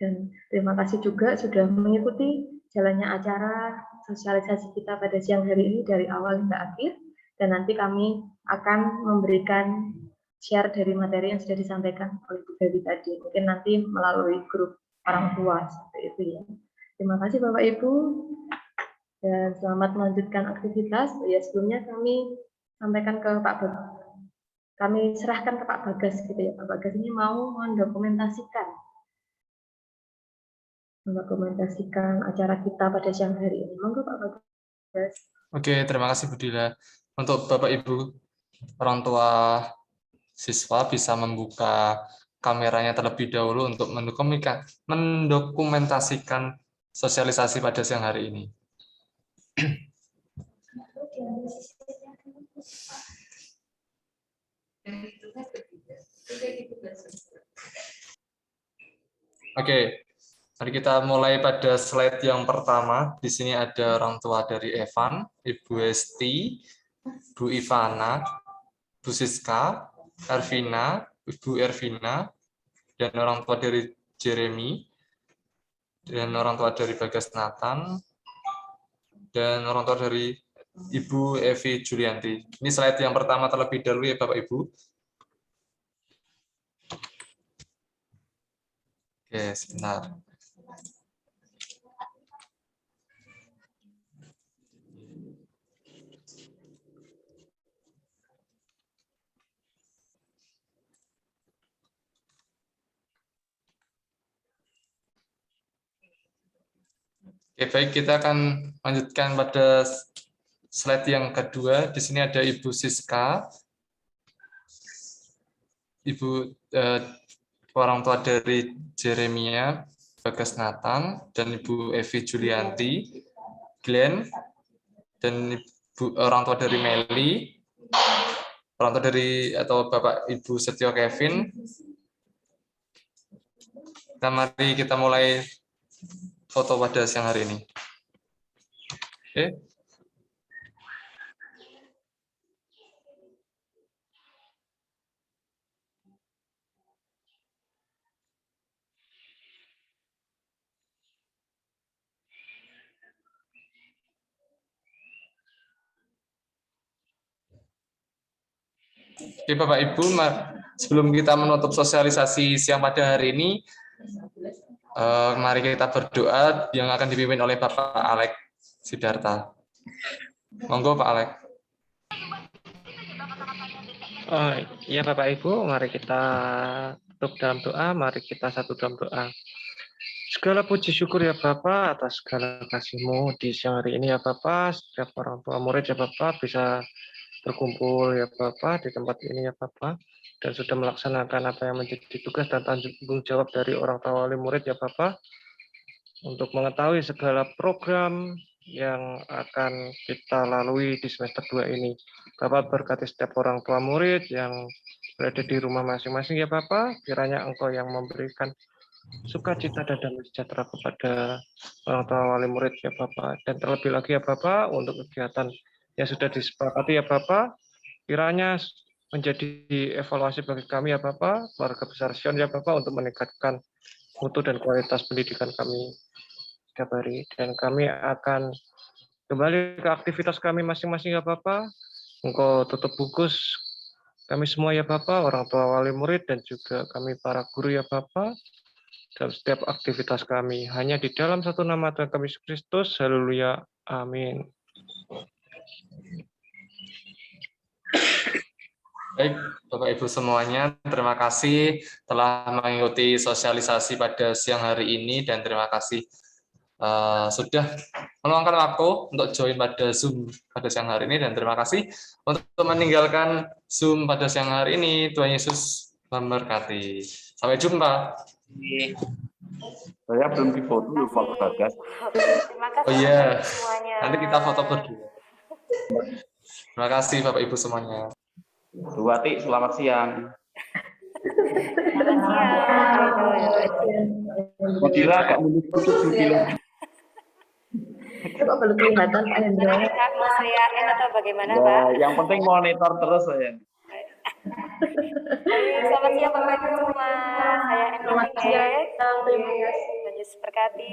Dan terima kasih juga sudah mengikuti jalannya acara sosialisasi kita pada siang hari ini dari awal hingga akhir. Dan nanti kami akan memberikan share dari materi yang sudah disampaikan oleh Bu Dewi tadi. Mungkin nanti melalui grup orang tua, seperti itu ya. Terima kasih Bapak Ibu. Dan selamat melanjutkan aktivitas. Ya, sebelumnya kami sampaikan ke Pak Bagas. Kami serahkan ke Pak Bagas gitu ya. Pak Bagas ini mau mendokumentasikan acara kita pada siang hari ini. Monggo Pak Bagas. Oke, terima kasih Bu Dila. Untuk Bapak Ibu orang tua siswa bisa membuka kameranya terlebih dahulu untuk mendokumentasikan sosialisasi pada siang hari ini. Oke, mari kita mulai pada slide yang pertama. Di sini ada orang tua dari Evan, Ibu Esti, Bu Ivana, Bu Siska, Ervina, Ibu Ervina, dan orang tua dari Jeremy, dan orang tua dari Bagas Nathan, dan orang tua dari Ibu Evi Julianti. Ini slide yang pertama terlebih dahulu ya Bapak Ibu. Oke, sebentar. Oke, baik, kita akan lanjutkan pada slide yang kedua. Di sini ada Ibu Siska, Ibu orang tua dari Jeremia, Bagas Nathan, dan Ibu Evi Julianti, Glenn, dan Ibu orang tua dari Meli, orang tua dari atau Bapak Ibu Setio Kevin. Mari kita mulai foto pada siang hari ini. Oke. Oke, Bapak Ibu, sebelum kita menutup sosialisasi siang pada hari ini, mari kita berdoa yang akan dipimpin oleh Bapak Alex Sidarta. Monggo Pak Alex. Ya Bapak Ibu, mari kita tutup dalam doa, mari kita satu dalam doa. Segala puji syukur ya Bapak atas segala kasih-Mu di siang hari ini ya Bapak, setiap orang tua murid ya Bapak bisa berkumpul ya Bapak di tempat ini ya Bapak, dan sudah melaksanakan apa yang menjadi tugas dan tanggung jawab dari orang tua wali murid ya Bapak, untuk mengetahui segala program yang akan kita lalui di semester 2 ini. Bapak berkati setiap orang tua murid yang berada di rumah masing-masing ya Bapak, kiranya Engkau yang memberikan sukacita dan damai sejahtera kepada orang tua wali murid ya Bapak. Dan terlebih lagi ya Bapak, untuk kegiatan yang sudah disepakati ya Bapak, kiranya menjadi evaluasi bagi kami ya Bapak, keluarga besar Sion ya Bapak, untuk meningkatkan mutu dan kualitas pendidikan kami setiap hari. Dan kami akan kembali ke aktivitas kami masing-masing ya Bapak. Engkau tutup bungkus kami semua ya Bapak, orang tua wali murid dan juga kami para guru ya Bapak, dalam setiap aktivitas kami. Hanya di dalam satu nama Tuhan kami Yesus Kristus. Haleluya. Amin. Baik, Bapak Ibu semuanya, terima kasih telah mengikuti sosialisasi pada siang hari ini, dan terima kasih sudah meluangkan waktu untuk join pada Zoom pada siang hari ini, dan terima kasih untuk meninggalkan Zoom pada siang hari ini. Tuhan Yesus memberkati. Sampai jumpa. Saya belum difoto, lupa Bagas. Oh iya, nanti kita foto berdua. Terima kasih Bapak Ibu semuanya. Bu Wati, selamat siang. Modira agak menutup juga. Kok belum kelihatan Pak Hendra? Mau saya atau bagaimana Ya, Pak? yang penting monitor terus saya. Selamat siang Bapak Ibu semua. Saya Selamat siang. Terima kasih. Tuhan Yesus berkati.